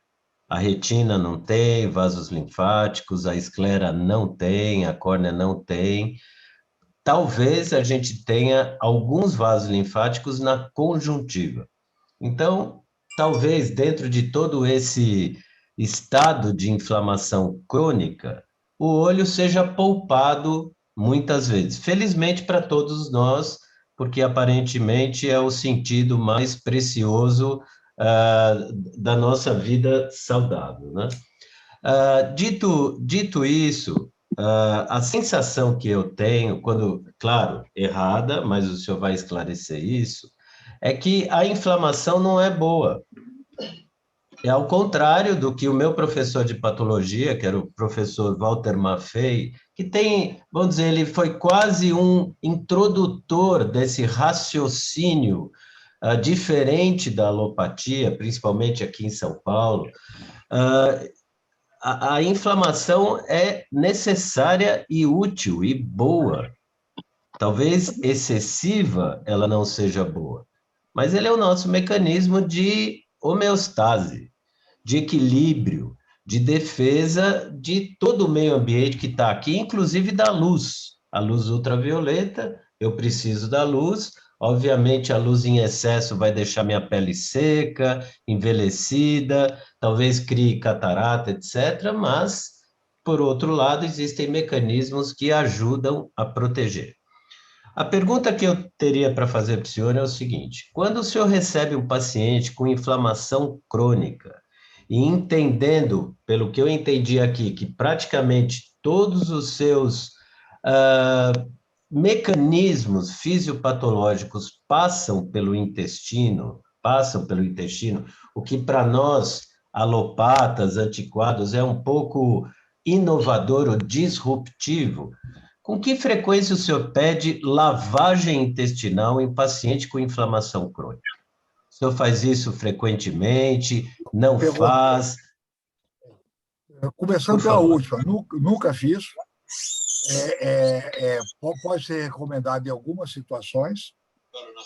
A retina não tem vasos linfáticos, a esclera não tem, a córnea não tem. Talvez a gente tenha alguns vasos linfáticos na conjuntiva. Então, talvez dentro de todo esse estado de inflamação crônica, o olho seja poupado muitas vezes. Felizmente para todos nós, porque aparentemente é o sentido mais precioso da nossa vida saudável, né? Dito isso, a sensação que eu tenho, quando, claro, errada, mas o senhor vai esclarecer isso, é que a inflamação não é boa. É ao contrário do que o meu professor de patologia, que era o professor Walter Maffei, que tem, vamos dizer, ele foi quase um introdutor desse raciocínio diferente da alopatia, principalmente aqui em São Paulo. A inflamação é necessária e útil e boa. Talvez excessiva ela não seja boa, mas ele é o nosso mecanismo de homeostase, de equilíbrio, de defesa de todo o meio ambiente que está aqui, inclusive da luz. A luz ultravioleta, eu preciso da luz. Obviamente, a luz em excesso vai deixar minha pele seca, envelhecida, talvez crie catarata, etc. Mas, por outro lado, existem mecanismos que ajudam a proteger. A pergunta que eu teria para fazer para o senhor é o seguinte: quando o senhor recebe um paciente com inflamação crônica, e entendendo, pelo que eu entendi aqui, que praticamente todos os seus mecanismos fisiopatológicos passam pelo intestino, o que para nós, alopatas, antiquados, é um pouco inovador ou disruptivo, com que frequência o senhor pede lavagem intestinal em paciente com inflamação crônica? O senhor faz isso frequentemente? Não faz? Começando pela última, nunca fiz. Pode ser recomendado em algumas situações,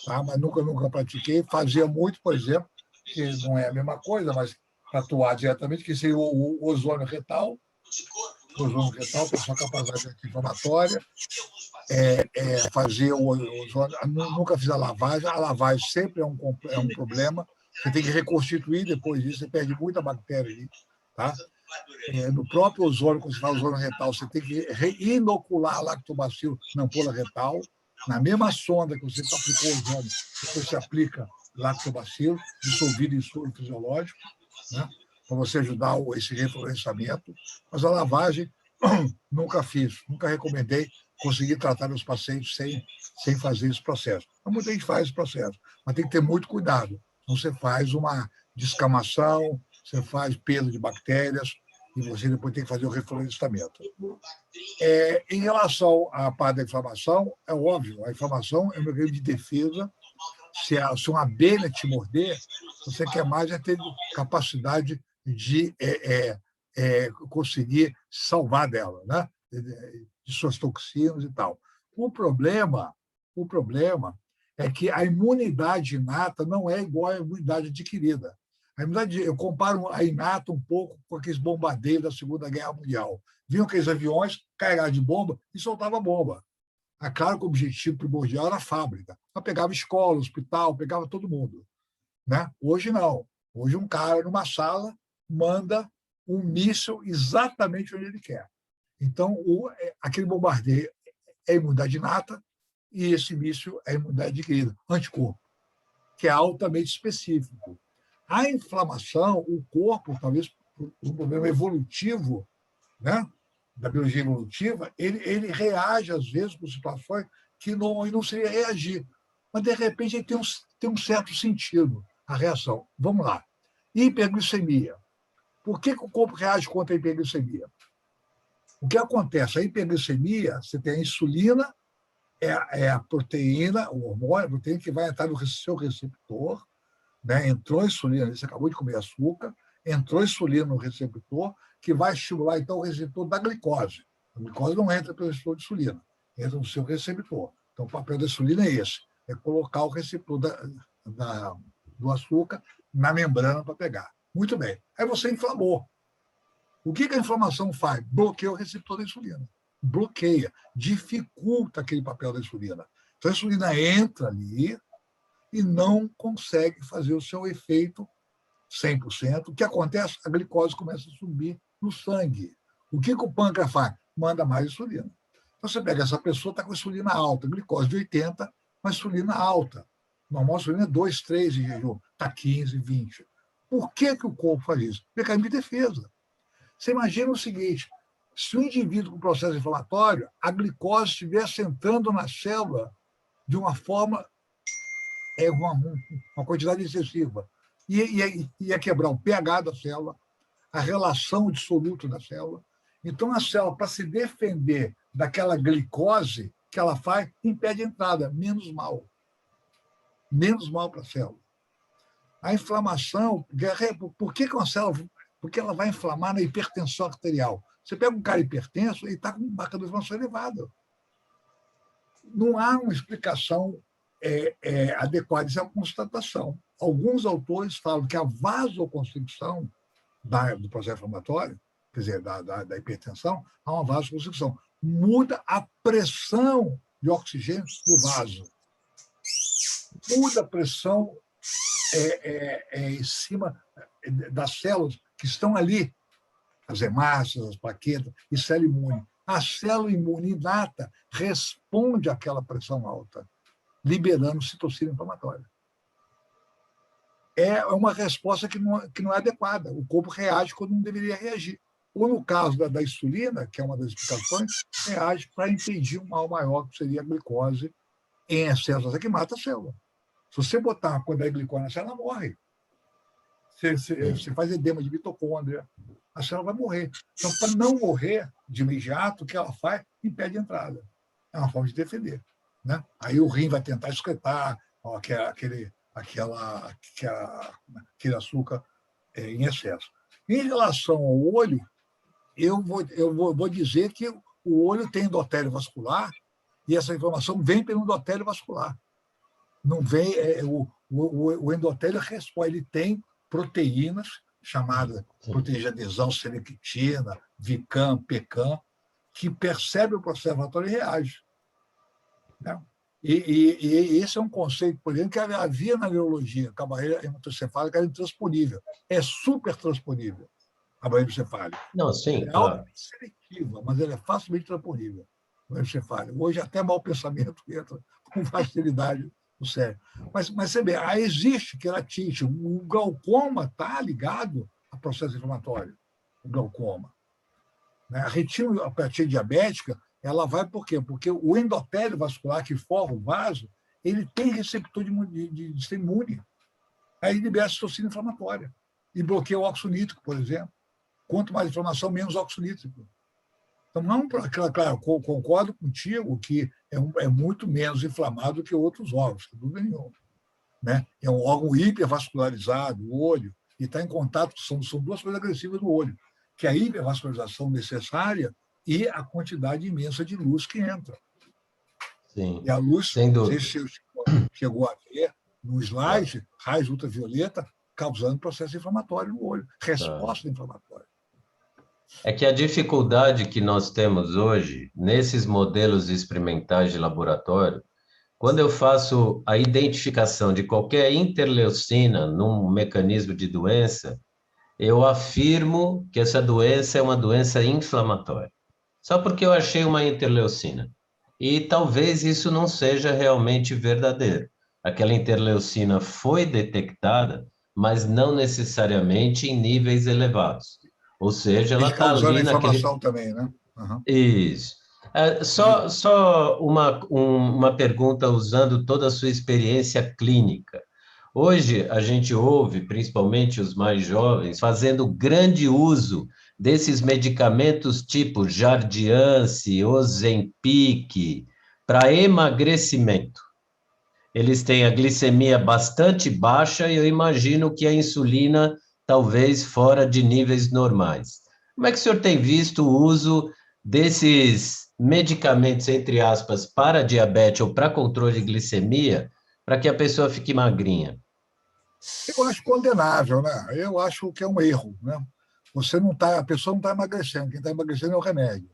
tá? Mas nunca pratiquei. Fazia muito, por exemplo, que não é a mesma coisa, mas para atuar diretamente, que seria o ozônio retal. O ozônio retal tem sua capacidade anti-inflamatória. Fazer o ozônio. Nunca fiz a lavagem. A lavagem sempre é um problema. Você tem que reconstituir depois disso, você perde muita bactéria ali. Tá? No próprio ozônio, quando você faz ozônio retal, você tem que reinocular lactobacilo na ampola retal. Na mesma sonda que você aplicou o ozônio, depois você aplica lactobacilo, dissolvido em soro fisiológico, né? Para você ajudar esse reflorescimento. Mas a lavagem, nunca fiz, nunca recomendei conseguir tratar meus pacientes sem fazer esse processo. Então, muita gente faz esse processo, mas tem que ter muito cuidado. Então, você faz uma descamação, você faz perda de bactérias e você depois tem que fazer o reflorestamento. Em relação à parte da inflamação, é óbvio, a inflamação é um mecanismo de defesa. Se uma abelha te morder, você quer mais ter capacidade de conseguir salvar dela, né? De suas toxinas e tal. O problema é que a imunidade inata não é igual à imunidade adquirida. Eu comparo a inata um pouco com aqueles bombardeios da Segunda Guerra Mundial. Vinham aqueles aviões carregados de bomba e soltavam bomba. É claro que o objetivo primordial era a fábrica. Ela pegava escola, hospital, pegava todo mundo. Né? Hoje não. Hoje um cara numa sala manda um míssil exatamente onde ele quer. Então, aquele bombardeio é imunidade inata e esse míssil é imunidade adquirida, anticorpo, que é altamente específico. A inflamação, o corpo, talvez por um problema evolutivo, né, da biologia evolutiva, ele reage, às vezes, com situações que não seria reagir. Mas, de repente, ele tem um certo sentido, a reação. Vamos lá. Hiperglicemia. Por que o corpo reage contra a hiperglicemia? O que acontece? A hiperglicemia, você tem a insulina, é a proteína, o hormônio, a proteína que vai entrar no seu receptor, né? Entrou insulina, você acabou de comer açúcar, entrou insulina no receptor, que vai estimular, então, o receptor da glicose. A glicose não entra pelo receptor de insulina, entra no seu receptor. Então, o papel da insulina é esse, é colocar o receptor do açúcar na membrana para pegar. Muito bem. Aí você inflamou. O que a inflamação faz? Bloqueia o receptor da insulina. Bloqueia, dificulta aquele papel da insulina. Então, a insulina entra ali e não consegue fazer o seu efeito 100%. O que acontece? A glicose começa a subir no sangue. O que o pâncreas faz? Manda mais insulina. Então, você pega essa pessoa, está com insulina alta, glicose de 80, mas insulina alta. Normal, a insulina é 2, 3 em jejum, está 15, 20. Por que o corpo faz isso? Mecanismo de defesa. Você imagina o seguinte, se o indivíduo com processo inflamatório, a glicose estivesse entrando na célula de uma forma, uma quantidade excessiva, ia quebrar o pH da célula, a relação dissoluto da célula. Então, a célula, para se defender daquela glicose que ela faz, impede a entrada, menos mal. Menos mal para a célula. A inflamação, por que uma célula... Porque ela vai inflamar na hipertensão arterial. Você pega um cara hipertenso e está com marca de inflamação elevada. Não há uma explicação adequada, isso é uma constatação. Alguns autores falam que a vasoconstricção do processo inflamatório, quer dizer, da hipertensão, há uma vasoconstricção. Muda a pressão de oxigênio no vaso. Muda a pressão em cima das células que estão ali, as hemácias, as plaquetas, e célula imune. A célula imune inata responde àquela pressão alta, liberando citocina inflamatória. É uma resposta que não é adequada. O corpo reage quando não deveria reagir. Ou, no caso da insulina, que é uma das explicações, reage para impedir um mal maior, que seria a glicose em excesso, que mata a célula. Se você botar uma quantidade de glicose na célula, ela morre. você faz edema de mitocôndria, a célula vai morrer. Então, para não morrer de imediato, o que ela faz? Impede a entrada. É uma forma de defender. Né? Aí o rim vai tentar excretar aquele açúcar em excesso. Em relação ao olho, eu vou dizer que o olho tem endotélio vascular e essa inflamação vem pelo endotélio vascular. Não vem, o endotélio responde, ele tem proteínas chamadas proteína de adesão, selectina, VICAM, PECAM, que percebem o processo inflamatório e reagem. Né? E esse é um conceito, por exemplo, que havia na neurologia, que a barreira hematoencefálica era intransponível. É super transponível, a barreira hematoencefálica. Não, sim, Ela é claro. altamente seletiva, mas ela é facilmente transponível. Hoje, até mau pensamento entra com facilidade no cérebro. Mas você vê, existe queratite. O glaucoma está ligado ao processo inflamatório. O glaucoma. Né? A retinopatia diabética, ela vai por quê? Porque o endotélio vascular que forma o vaso, ele tem receptor de sistema imune. Aí libera a citocina inflamatória e bloqueia o óxido nítrico, por exemplo. Quanto mais inflamação, menos óxido nítrico. Então, não, claro, concordo contigo que é muito menos inflamado que outros órgãos, sem dúvida nenhuma. Né? É um órgão hipervascularizado, o olho, e está em contato, são duas coisas agressivas no olho, que é a hipervascularização necessária e a quantidade imensa de luz que entra. Sim, E a luz, sem não sei dúvida. se você chegou a ver no slide, raios ultravioleta causando processo inflamatório no olho, resposta inflamatória. É que a dificuldade que nós temos hoje, nesses modelos experimentais de laboratório, quando eu faço a identificação de qualquer interleucina num mecanismo de doença, eu afirmo que essa doença é uma doença inflamatória. Só porque eu achei uma interleucina. E talvez isso não seja realmente verdadeiro. Aquela interleucina foi detectada, mas não necessariamente em níveis elevados. Ou seja, ela E está causando ali naquele... inflamação também, né? Uhum. Isso. Só uma pergunta usando toda a sua experiência clínica. Hoje, a gente ouve, principalmente os mais jovens, fazendo grande uso desses medicamentos tipo Jardiance, Ozempic, para emagrecimento. Eles têm a glicemia bastante baixa e eu imagino que a insulina talvez fora de níveis normais. Como é que o senhor tem visto o uso desses medicamentos, entre aspas, para diabetes ou para controle de glicemia, para que a pessoa fique magrinha? Eu acho condenável, né? Eu acho que é um erro, né? A pessoa não está emagrecendo, quem está emagrecendo é o remédio.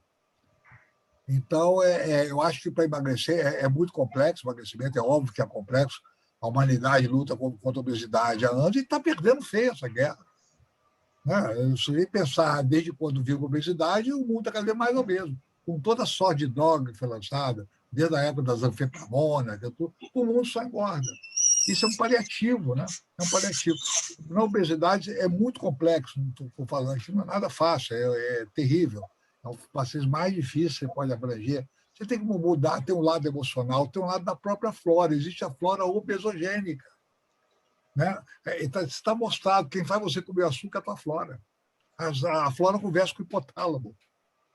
Então, eu acho que para emagrecer é muito complexo, o emagrecimento é óbvio que é complexo. A humanidade luta contra a obesidade há anos e está perdendo feio essa guerra. Né? Se você pensar desde quando viu a obesidade, o mundo está cada vez mais obeso. Com toda a sorte de droga que foi lançada, desde a época das anfetamona, o mundo só engorda. Isso é um paliativo, né? É um paliativo. Na obesidade é muito complexo, não estou falando aqui, não é nada fácil, é terrível. É um dos pacientes mais difíceis que você pode abranger. Você tem que mudar, tem um lado emocional, tem um lado da própria flora. Existe a flora obesogênica. Né? Está mostrado, quem faz você comer açúcar é a tua flora. A flora conversa com o hipotálamo,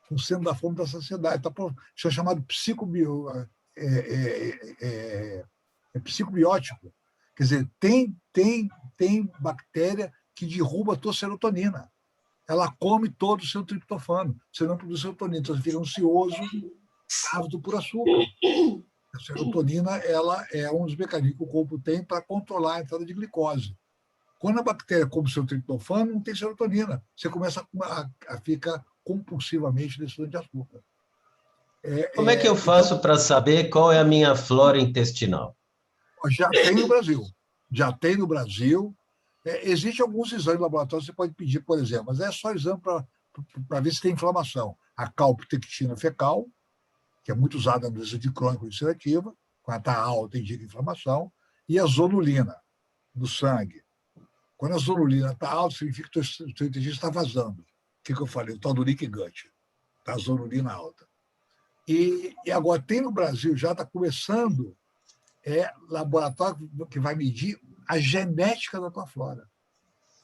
com o centro da fome da saciedade. Isso é chamado psicobiótico. Quer dizer, tem bactéria que derruba a tua serotonina. Ela come todo o seu triptofano. Você não produz serotonina, então você fica ansioso, ávido por açúcar. A serotonina ela é um dos mecanismos que o corpo tem para controlar a entrada de glicose. Quando a bactéria come o seu triptofano, não tem serotonina. Você começa a ficar compulsivamente necessitando de açúcar. Como é que eu faço para saber qual é a minha flora intestinal? Já tem no Brasil. Já tem no Brasil. Existem alguns exames de laboratório que você pode pedir, por exemplo, mas é só exame para ver se tem inflamação. A calprotectina fecal, que é muito usada na doença de crônico ulcerativa, quando está alta, indica inflamação, e a zonulina, no sangue. Quando a zonulina está alta, significa que o seu intestino está vazando. O que eu falei? O tal do leaky gut. Está a zonulina alta. E agora tem no Brasil, já está começando, laboratório que vai medir a genética da tua flora.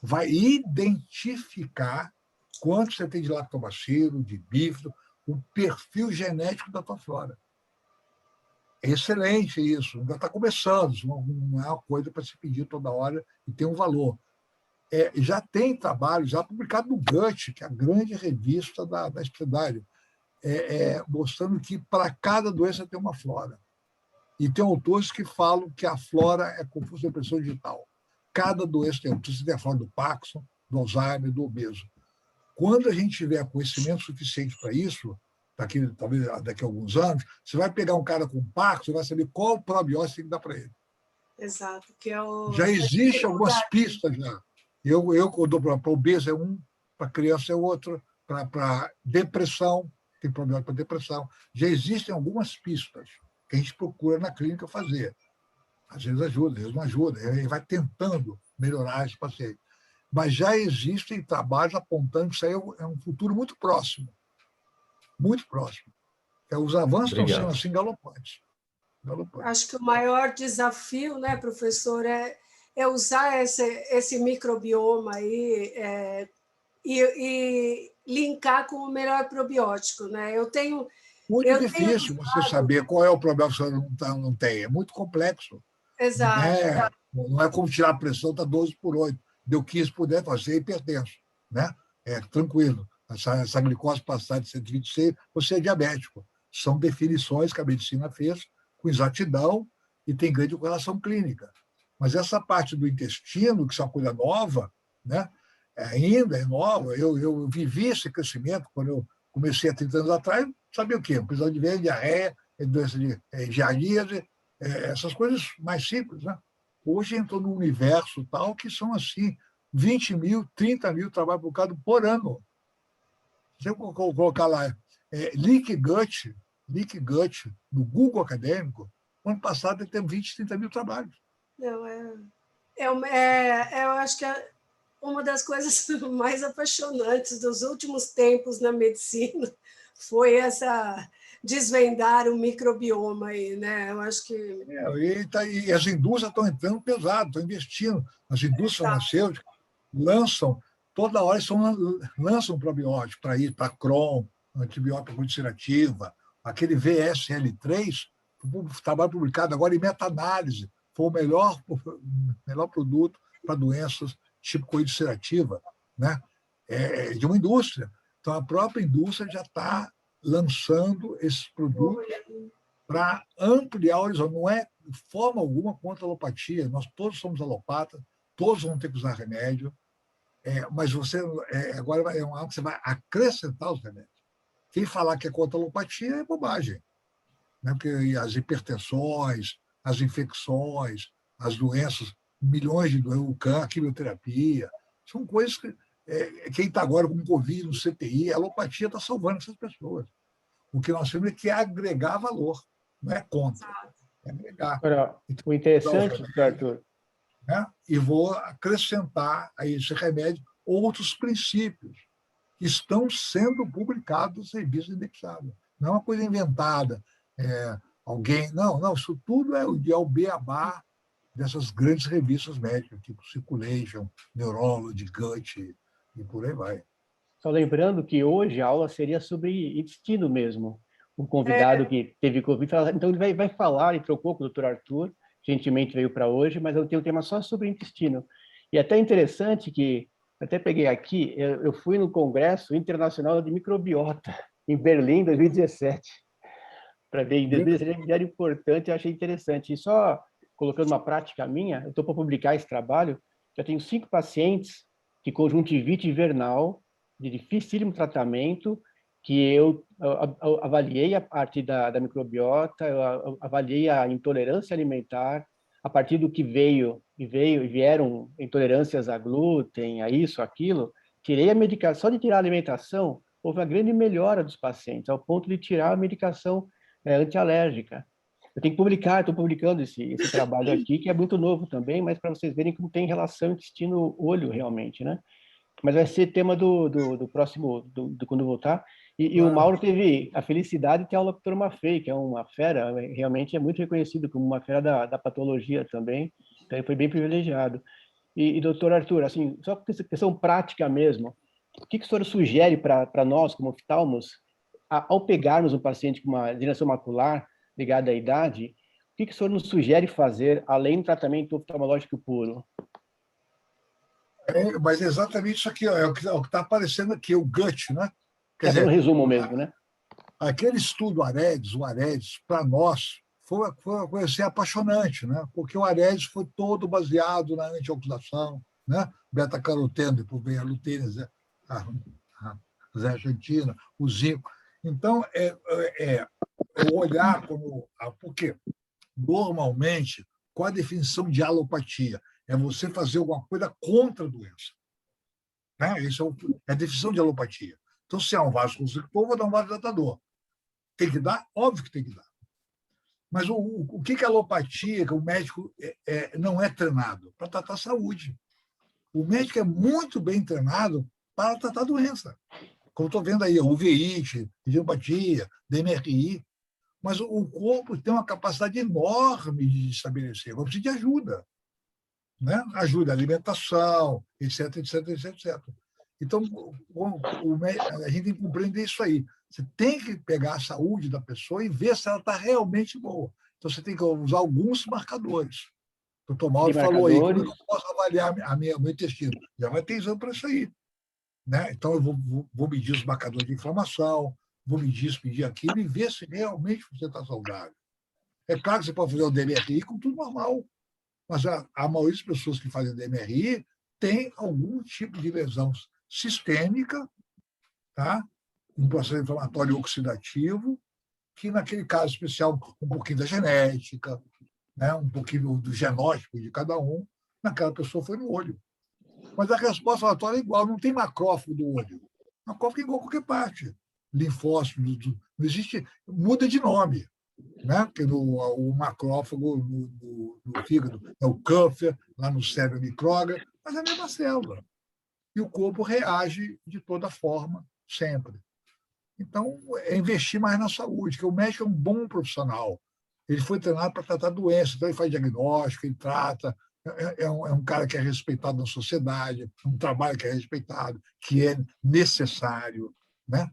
vai identificar quanto você tem de lactobacilo, de bífido, o perfil genético da tua flora. É excelente isso, ainda está começando, isso não é uma coisa para se pedir toda hora e tem um valor. Já tem trabalho, já publicado no Gut, que é a grande revista da especialidade, mostrando que para cada doença tem uma flora. E tem autores que falam que a flora é como se fosse uma impressão digital. Cada doença tem. Você tem a flora do Parkinson, do Alzheimer, do obeso. Quando a gente tiver conhecimento suficiente para isso, talvez daqui a alguns anos, você vai pegar um cara com Parkinson e vai saber qual probiótico tem que dar para ele. Exato. Que é o... Já existem algumas pistas já. Eu dou para obeso é um, para criança é outro, para depressão, tem probiótico para depressão. Já existem algumas pistas que a gente procura na clínica fazer. Às vezes ajuda, às vezes não ajuda. Ele vai tentando melhorar esse paciente. Mas já existem trabalhos apontando que isso aí é um futuro muito próximo. Muito próximo. Os avanços estão sendo assim galopantes. Acho que o maior desafio, né, professor, é usar esse microbioma aí e linkar com o melhor probiótico, né? Muito difícil você saber qual é o problema que você não tem. É muito complexo. Exato. Não é como tirar a pressão, está 12/8. Deu 15/10, você é hipertenso. Né? Tranquilo. Essa glicose passar de 126, você é diabético. São definições que a medicina fez com exatidão e tem grande correlação clínica. Mas essa parte do intestino, que é uma coisa nova, né? Ainda é nova, eu vivi esse crescimento quando eu comecei há 30 anos atrás, sabia o quê? Episódio de veia, diarreia, doença de dialise, essas coisas mais simples. Né? Hoje entrou num universo tal que são assim 20 mil, 30 mil trabalhos publicados por ano. Se eu colocar lá Leak Gut no Google Acadêmico, ano passado temos 20, 30 mil trabalhos. Não, eu acho que uma das coisas mais apaixonantes dos últimos tempos na medicina foi essa desvendar o microbioma aí, né? Eu acho que... E as indústrias estão entrando pesado, estão investindo. As indústrias farmacêuticas lançam, toda hora lançam probiótico para ir para Crohn, antibiótico ulcerativa, aquele VSL3, trabalho publicado agora em meta-análise, foi o melhor produto para doenças tipo coide ulcerativa, né? De uma indústria. Então, a própria indústria já está lançando esses produtos para ampliar o horizonte. Não é de forma alguma contra a alopatia. Nós todos somos alopatas, todos vão ter que usar remédio, mas você agora é algo que você vai acrescentar os remédios. Quem falar que é contra a alopatia é bobagem. Né? Porque as hipertensões, as infecções, as doenças, milhões de doenças, a quimioterapia, são coisas que quem está agora com Covid no CTI, a alopatia está salvando essas pessoas. O que nós temos é que agregar valor, não é contra, é agregar. Agora, então, o interessante, Arthur, né? E vou acrescentar a esse remédio outros princípios que estão sendo publicados em revistas indexadas. Não é uma coisa inventada. Alguém... Não, isso tudo é o beabá dessas grandes revistas médicas, tipo Circulation, Neurology, Gut, e por aí vai. só lembrando que hoje a aula seria sobre intestino mesmo. O convidado que teve Covid, então ele vai falar, ele trocou com o Dr. Arthur, gentilmente veio para hoje, mas eu tenho um tema só sobre intestino. E até interessante que, até peguei aqui, eu fui no Congresso Internacional de Microbiota, em Berlim, em 2017, para ver, era importante, eu achei interessante. E só colocando uma prática minha, eu estou para publicar esse trabalho, já tenho 5 pacientes de conjuntivite invernal, de dificílimo tratamento, que eu avaliei a parte da microbiota, eu avaliei a intolerância alimentar, a partir do que vieram intolerâncias a glúten, a isso, aquilo, tirei a medicação, só de tirar a alimentação, houve uma grande melhora dos pacientes, ao ponto de tirar a medicação antialérgica. Eu tenho que publicar, estou publicando esse trabalho aqui, que é muito novo também, mas para vocês verem como tem relação intestino-olho realmente, né? Mas vai ser tema do próximo, do quando voltar. E o Mauro teve a felicidade de ter aula com o Dr. Maffei, que é uma fera, realmente é muito reconhecido como uma fera da patologia também, então ele foi bem privilegiado. doutor Arthur, assim, só por questão prática mesmo, o que o senhor sugere para nós, como oftalmos, ao pegarmos um paciente com uma degeneração macular ligada à idade, o que o senhor nos sugere fazer, além do tratamento oftalmológico puro? Mas é exatamente isso aqui, ó, é o que está aparecendo aqui, o GUT, né? Quer Fazendo um dizer, resumo mesmo, né? aquele estudo o AREDS, para nós, foi uma coisa assim, apaixonante, né? Porque o AREDS foi todo baseado na antioxidação, né? Beta-caroteno, depois vem a luteína, a zeaxantina, o zinco. Então, eu olhar como... Porque, normalmente, qual a definição de alopatia? É você fazer alguma coisa contra a doença. Né? Isso é a definição de alopatia. Então, se é um vasoconstrictor, vou dar um vasodilatador. Tem que dar? Óbvio que tem que dar. Mas o que é alopatia, que o médico não é treinado? Para tratar a saúde. O médico é muito bem treinado para tratar a doença. Como estou vendo aí, uveíte, idiopatia, DMRI. Mas o corpo tem uma capacidade enorme de estabelecer. Agora precisa de ajuda. Né? Ajuda a alimentação, etc, etc, etc, etc. Então, a gente tem que compreender isso aí. Você tem que pegar a saúde da pessoa e ver se ela está realmente boa. Então, você tem que usar alguns marcadores. O Dr. Mauro falou aí, como é que eu posso avaliar meu intestino? Já vai ter exame para isso aí. Né? Então, eu vou medir os marcadores de inflamação, vou medir isso, medir aquilo e ver se realmente você está saudável. É claro que você pode fazer o DMRI com tudo normal, mas a maioria das pessoas que fazem DMRI tem algum tipo de lesão sistêmica, tá? Um processo inflamatório oxidativo, que naquele caso especial, um pouquinho da genética, né? Um pouquinho do genótipo de cada um, naquela pessoa foi no olho. Mas a resposta inflamatória é igual, não tem macrófago do olho. Macrófago é igual a qualquer parte. Linfócito, não existe, muda de nome. Né? Porque o macrófago no fígado é o Kupfer, lá no cérebro micróglia, mas é a mesma célula. E o corpo reage de toda forma, sempre. Então, é investir mais na saúde, porque o médico é um bom profissional. Ele foi treinado para tratar doenças, então ele faz diagnóstico, ele trata, é um cara que é respeitado na sociedade, um trabalho que é respeitado, que é necessário, né?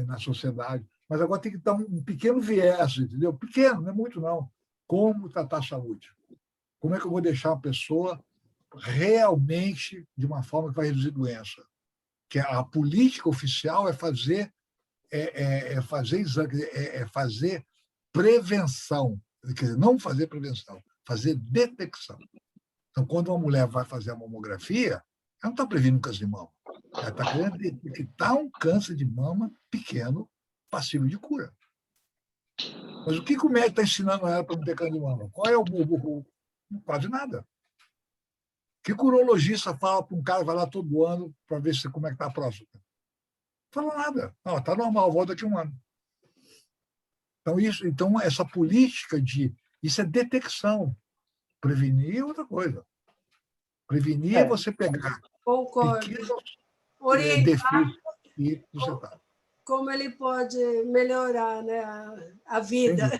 Na sociedade. Mas agora tem que dar um pequeno viés, entendeu? Pequeno, não é muito, não. Como tratar a saúde? Como é que eu vou deixar a pessoa realmente de uma forma que vai reduzir doença? Que a política oficial é fazer exame, fazer prevenção. Quer dizer, não fazer prevenção, fazer detecção. Então, quando uma mulher vai fazer a mamografia, ela não está prevenindo câncer de mama. Ela está querendo detectar um câncer de mama pequeno, passível de cura. Mas o que o médico está ensinando ela para não ter câncer de mama? Qual é o quase nada. O que o urologista fala para um cara que vai lá todo ano para ver como é que está a próstata? Não fala nada. Não, está normal, volta daqui a um ano. Então, essa política isso é detecção. Prevenir é outra coisa. Prevenir é você pegar pequenos defeitos e consertar. Como ele pode melhorar, né, a vida.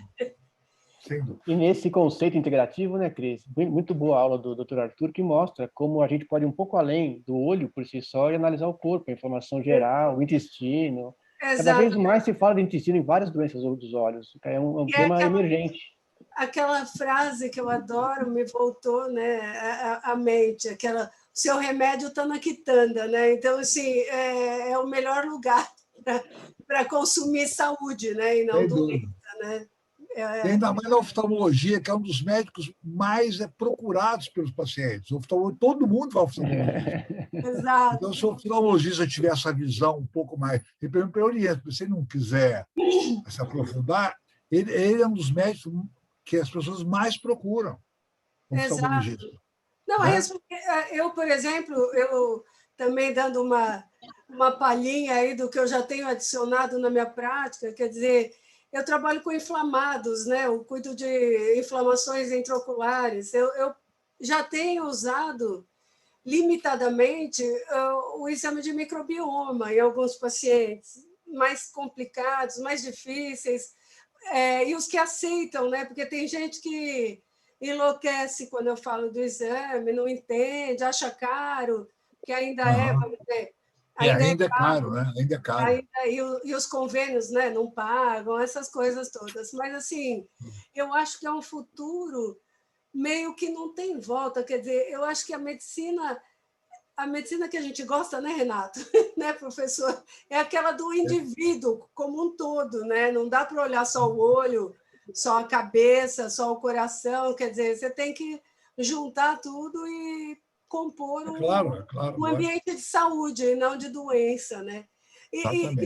Sem dúvida. E nesse conceito integrativo, né, Cris? Muito boa aula do Dr. Arthur, que mostra como a gente pode ir um pouco além do olho por si só e analisar o corpo, a inflamação geral, o intestino. Exato. Cada vez mais se fala de intestino em várias doenças dos olhos. É um tema emergente. Aquela frase que eu adoro me voltou, né, à mente, aquela: seu remédio está na quitanda, né? Então, assim, é o melhor lugar para consumir saúde, né? E não doença, né? E ainda mais na oftalmologia, que é um dos médicos mais procurados pelos pacientes. Todo mundo vai ao oftalmologista. Exato. Então, se o oftalmologista tiver essa visão um pouco mais... Eu oriento, se ele não quiser se aprofundar, ele é um dos médicos que as pessoas mais procuram. Exato. Não, né? Eu, por exemplo, eu também dando uma palhinha aí do que eu já tenho adicionado na minha prática, quer dizer, eu trabalho com inflamados, né? Eu cuido de inflamações intraoculares. Eu já tenho usado limitadamente o exame de microbioma em alguns pacientes mais complicados, mais difíceis, e os que aceitam, né? Porque tem gente que enlouquece quando eu falo do exame, não entende, acha caro, que ainda é, vamos dizer, ainda é caro, né? Ainda é caro. E os convênios, né, não pagam, essas coisas todas. Mas, assim, eu acho que é um futuro meio que não tem volta. Quer dizer, eu acho que a medicina que a gente gosta, né, Renato? Né, professor? É aquela do indivíduo como um todo, né? Não dá para olhar só o olho, só a cabeça, só o coração. Quer dizer, você tem que juntar tudo e compor um ambiente de saúde e não de doença, né? E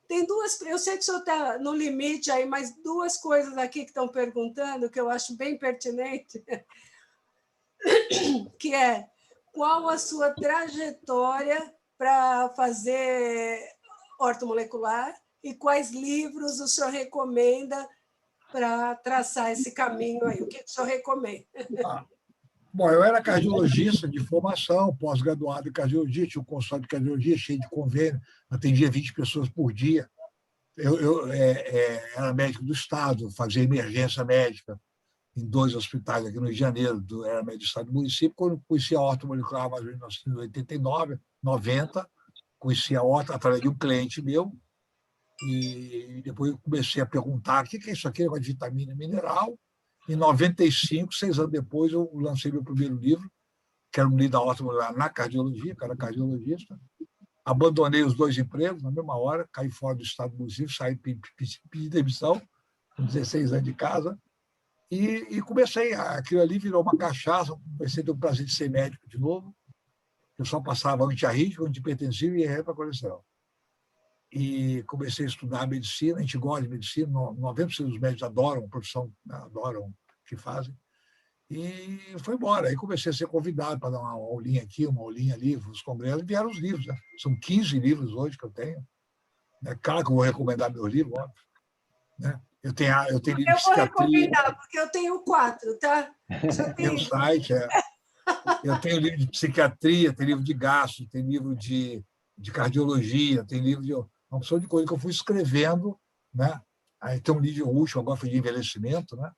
tem duas, eu sei que o senhor está no limite aí, mas duas coisas aqui que estão perguntando que eu acho bem pertinente, que é qual a sua trajetória para fazer ortomolecular e quais livros o senhor recomenda para traçar esse caminho aí? O que o senhor recomenda? Bom, eu era cardiologista de formação, pós-graduado em cardiologia, tinha um consultório de cardiologia cheio de convênio, atendia 20 pessoas por dia. Eu era médico do Estado, fazia emergência médica em 2 hospitais aqui no Rio de Janeiro, era médico do Estado do município. Quando conheci a ortomolecular, mais ou menos em 1989, 90, conheci a horta através de um cliente meu, e depois eu comecei a perguntar o que é isso aqui, negócio de vitamina mineral. Em 95, 6 anos depois, eu lancei meu primeiro livro, que era um livro da ortomolecular na cardiologia, que era cardiologista. Abandonei os 2 empregos na mesma hora, caí fora do Estado do município, saí, pedi demissão, com 16 anos de casa, e comecei. Aquilo ali virou uma cachaça, comecei a ter o prazer de ser médico de novo. Eu só passava antiarrítmico, antihipertensivo e ia para colesterol. E comecei a estudar medicina, a gente gosta de medicina, 90% dos médicos adoram a profissão, adoram o que fazem. E foi embora. Aí comecei a ser convidado para dar uma aulinha aqui, uma aulinha ali, nos congressos, e vieram os livros. Né? São 15 livros hoje que eu tenho. É claro que eu vou recomendar meus livros, óbvio. Né? Eu tenho livro de psiquiatria. Eu vou recomendar, porque eu tenho 4, tá? Tem um site, Eu tenho livro de psiquiatria, tem livro de gastro, tem livro de cardiologia, tem livro de uma opção de coisa que eu fui escrevendo, né? Aí tem um livro último, agora foi de envelhecimento, né?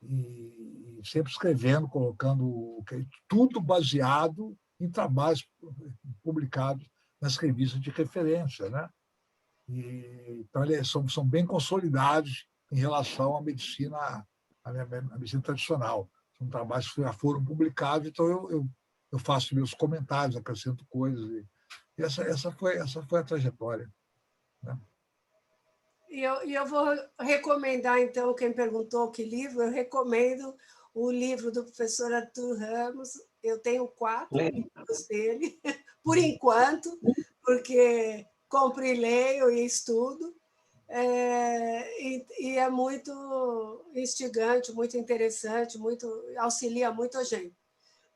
E sempre escrevendo, colocando tudo baseado em trabalhos publicados nas revistas de referência, né? Então, eles são bem consolidados em relação à medicina tradicional. São trabalhos que já foram publicados, então eu faço meus comentários, acrescento coisas. E essa foi a trajetória. Né? E eu vou recomendar, então, quem perguntou que livro, eu recomendo o livro do professor Arthur Ramos. Eu tenho 4 livros dele, por enquanto, porque compro e leio e estudo. E é muito instigante, muito interessante, auxilia muito a gente.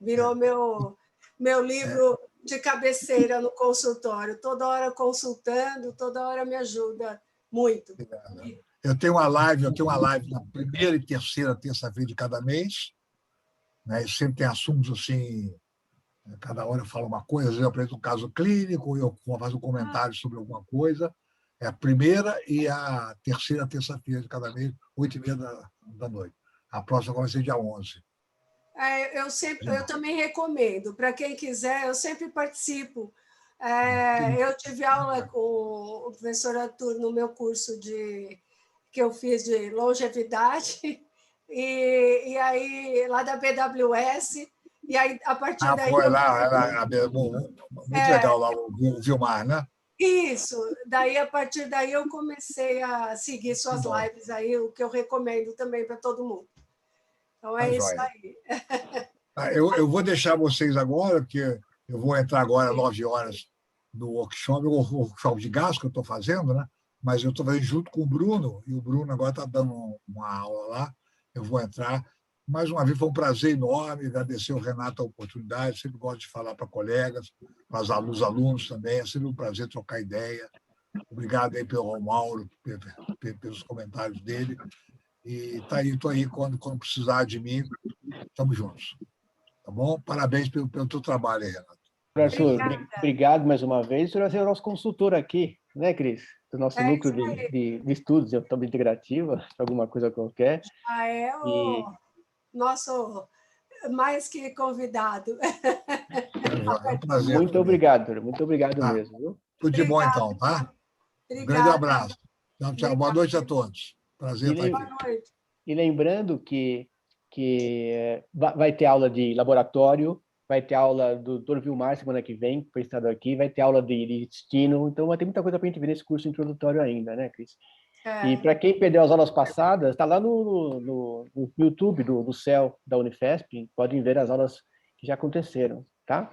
Virou meu livro de cabeceira no consultório, toda hora consultando, toda hora me ajuda muito. Eu tenho uma live na primeira e terceira terça-feira de cada mês, né? E sempre tem assuntos assim, cada hora eu falo uma coisa, às vezes eu apresento um caso clínico, eu faço um comentário sobre alguma coisa. É a primeira e a terceira terça-feira de cada mês, 8h30 da noite. A próxima vai ser dia 11. Eu também recomendo. Para quem quiser, eu sempre participo. Eu tive aula com o professor Arthur no meu curso que eu fiz de longevidade, e aí lá da BWS, e aí a partir daí... Foi lá, muito legal lá o Vilmar, né? Isso, daí a partir daí eu comecei a seguir suas lives aí, o que eu recomendo também para todo mundo. Então é isso aí. Eu vou deixar vocês agora, porque eu vou entrar agora às 9h no workshop, o workshop de gás que eu estou fazendo, né? Mas eu estou fazendo junto com o Bruno, e o Bruno agora está dando uma aula lá, eu vou entrar. Mais uma vez, foi um prazer enorme, agradecer ao Renato a oportunidade, sempre gosto de falar para colegas, para os alunos também, é sempre um prazer trocar ideia. Obrigado aí pelo Mauro, pelos comentários dele. E estou aí quando precisar de mim, estamos juntos. Tá bom? Parabéns pelo teu trabalho aí, Renato. Professor, obrigado mais uma vez. O senhor vai ser o nosso consultor aqui, né, Cris? Do nosso núcleo de estudos de integrativa, alguma coisa qualquer. nosso mais que convidado. É um prazer. Muito obrigado, doutor. Muito obrigado mesmo. Viu? Tudo de bom, então, tá? Um grande abraço. Tchau, tchau. Boa noite a todos. Prazer estar aqui. Boa noite. E lembrando que vai ter aula de laboratório, vai ter aula do Dr. Vilmar semana que vem, que foi estado aqui, vai ter aula de destino, então vai ter muita coisa para a gente ver nesse curso introdutório ainda, né, Cris? E para quem perdeu as aulas passadas, está lá no YouTube do CEL da Unifesp, podem ver as aulas que já aconteceram, tá?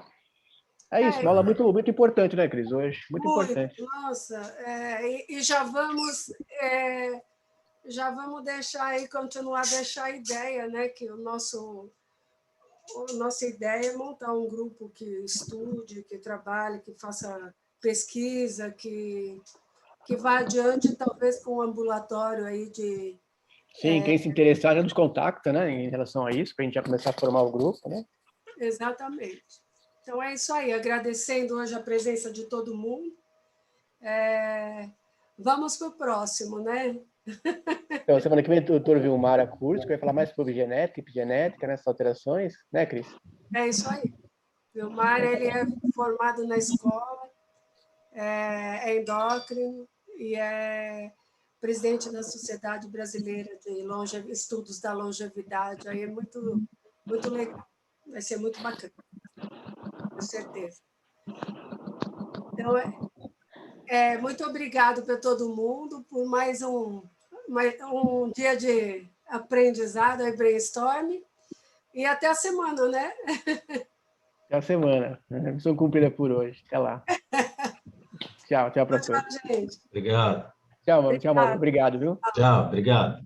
É isso, uma aula muito, muito importante, né, Cris, hoje? Muito importante. Nossa, e já vamos deixar aí, continuar a deixar a ideia, né, que a nossa ideia é montar um grupo que estude, que trabalhe, que faça pesquisa, que vá adiante, talvez com um ambulatório aí de... Sim, quem se interessar já nos contacta, né, em relação a isso, para a gente já começar a formar o grupo, né? Exatamente. Então, é isso aí. Agradecendo hoje a presença de todo mundo. Vamos para o próximo, né? Então, semana que vem o doutor Vilmar a curso, que vai falar mais sobre genética, epigenética, nessas alterações, né, Cris? É isso aí. Vilmar, ele é formado na escola, é endócrino e é presidente da Sociedade Brasileira de Estudos da Longevidade. Aí é muito, muito legal. Vai ser muito bacana, com certeza. Então, muito obrigado para todo mundo por mais um dia de aprendizado e brainstorm. E até a semana, né? Até a semana. Missão cumprida por hoje. Até lá. Tchau, professor. Tchau, gente. Obrigado. Tchau, Mauro. Obrigado, viu? Tchau, obrigado.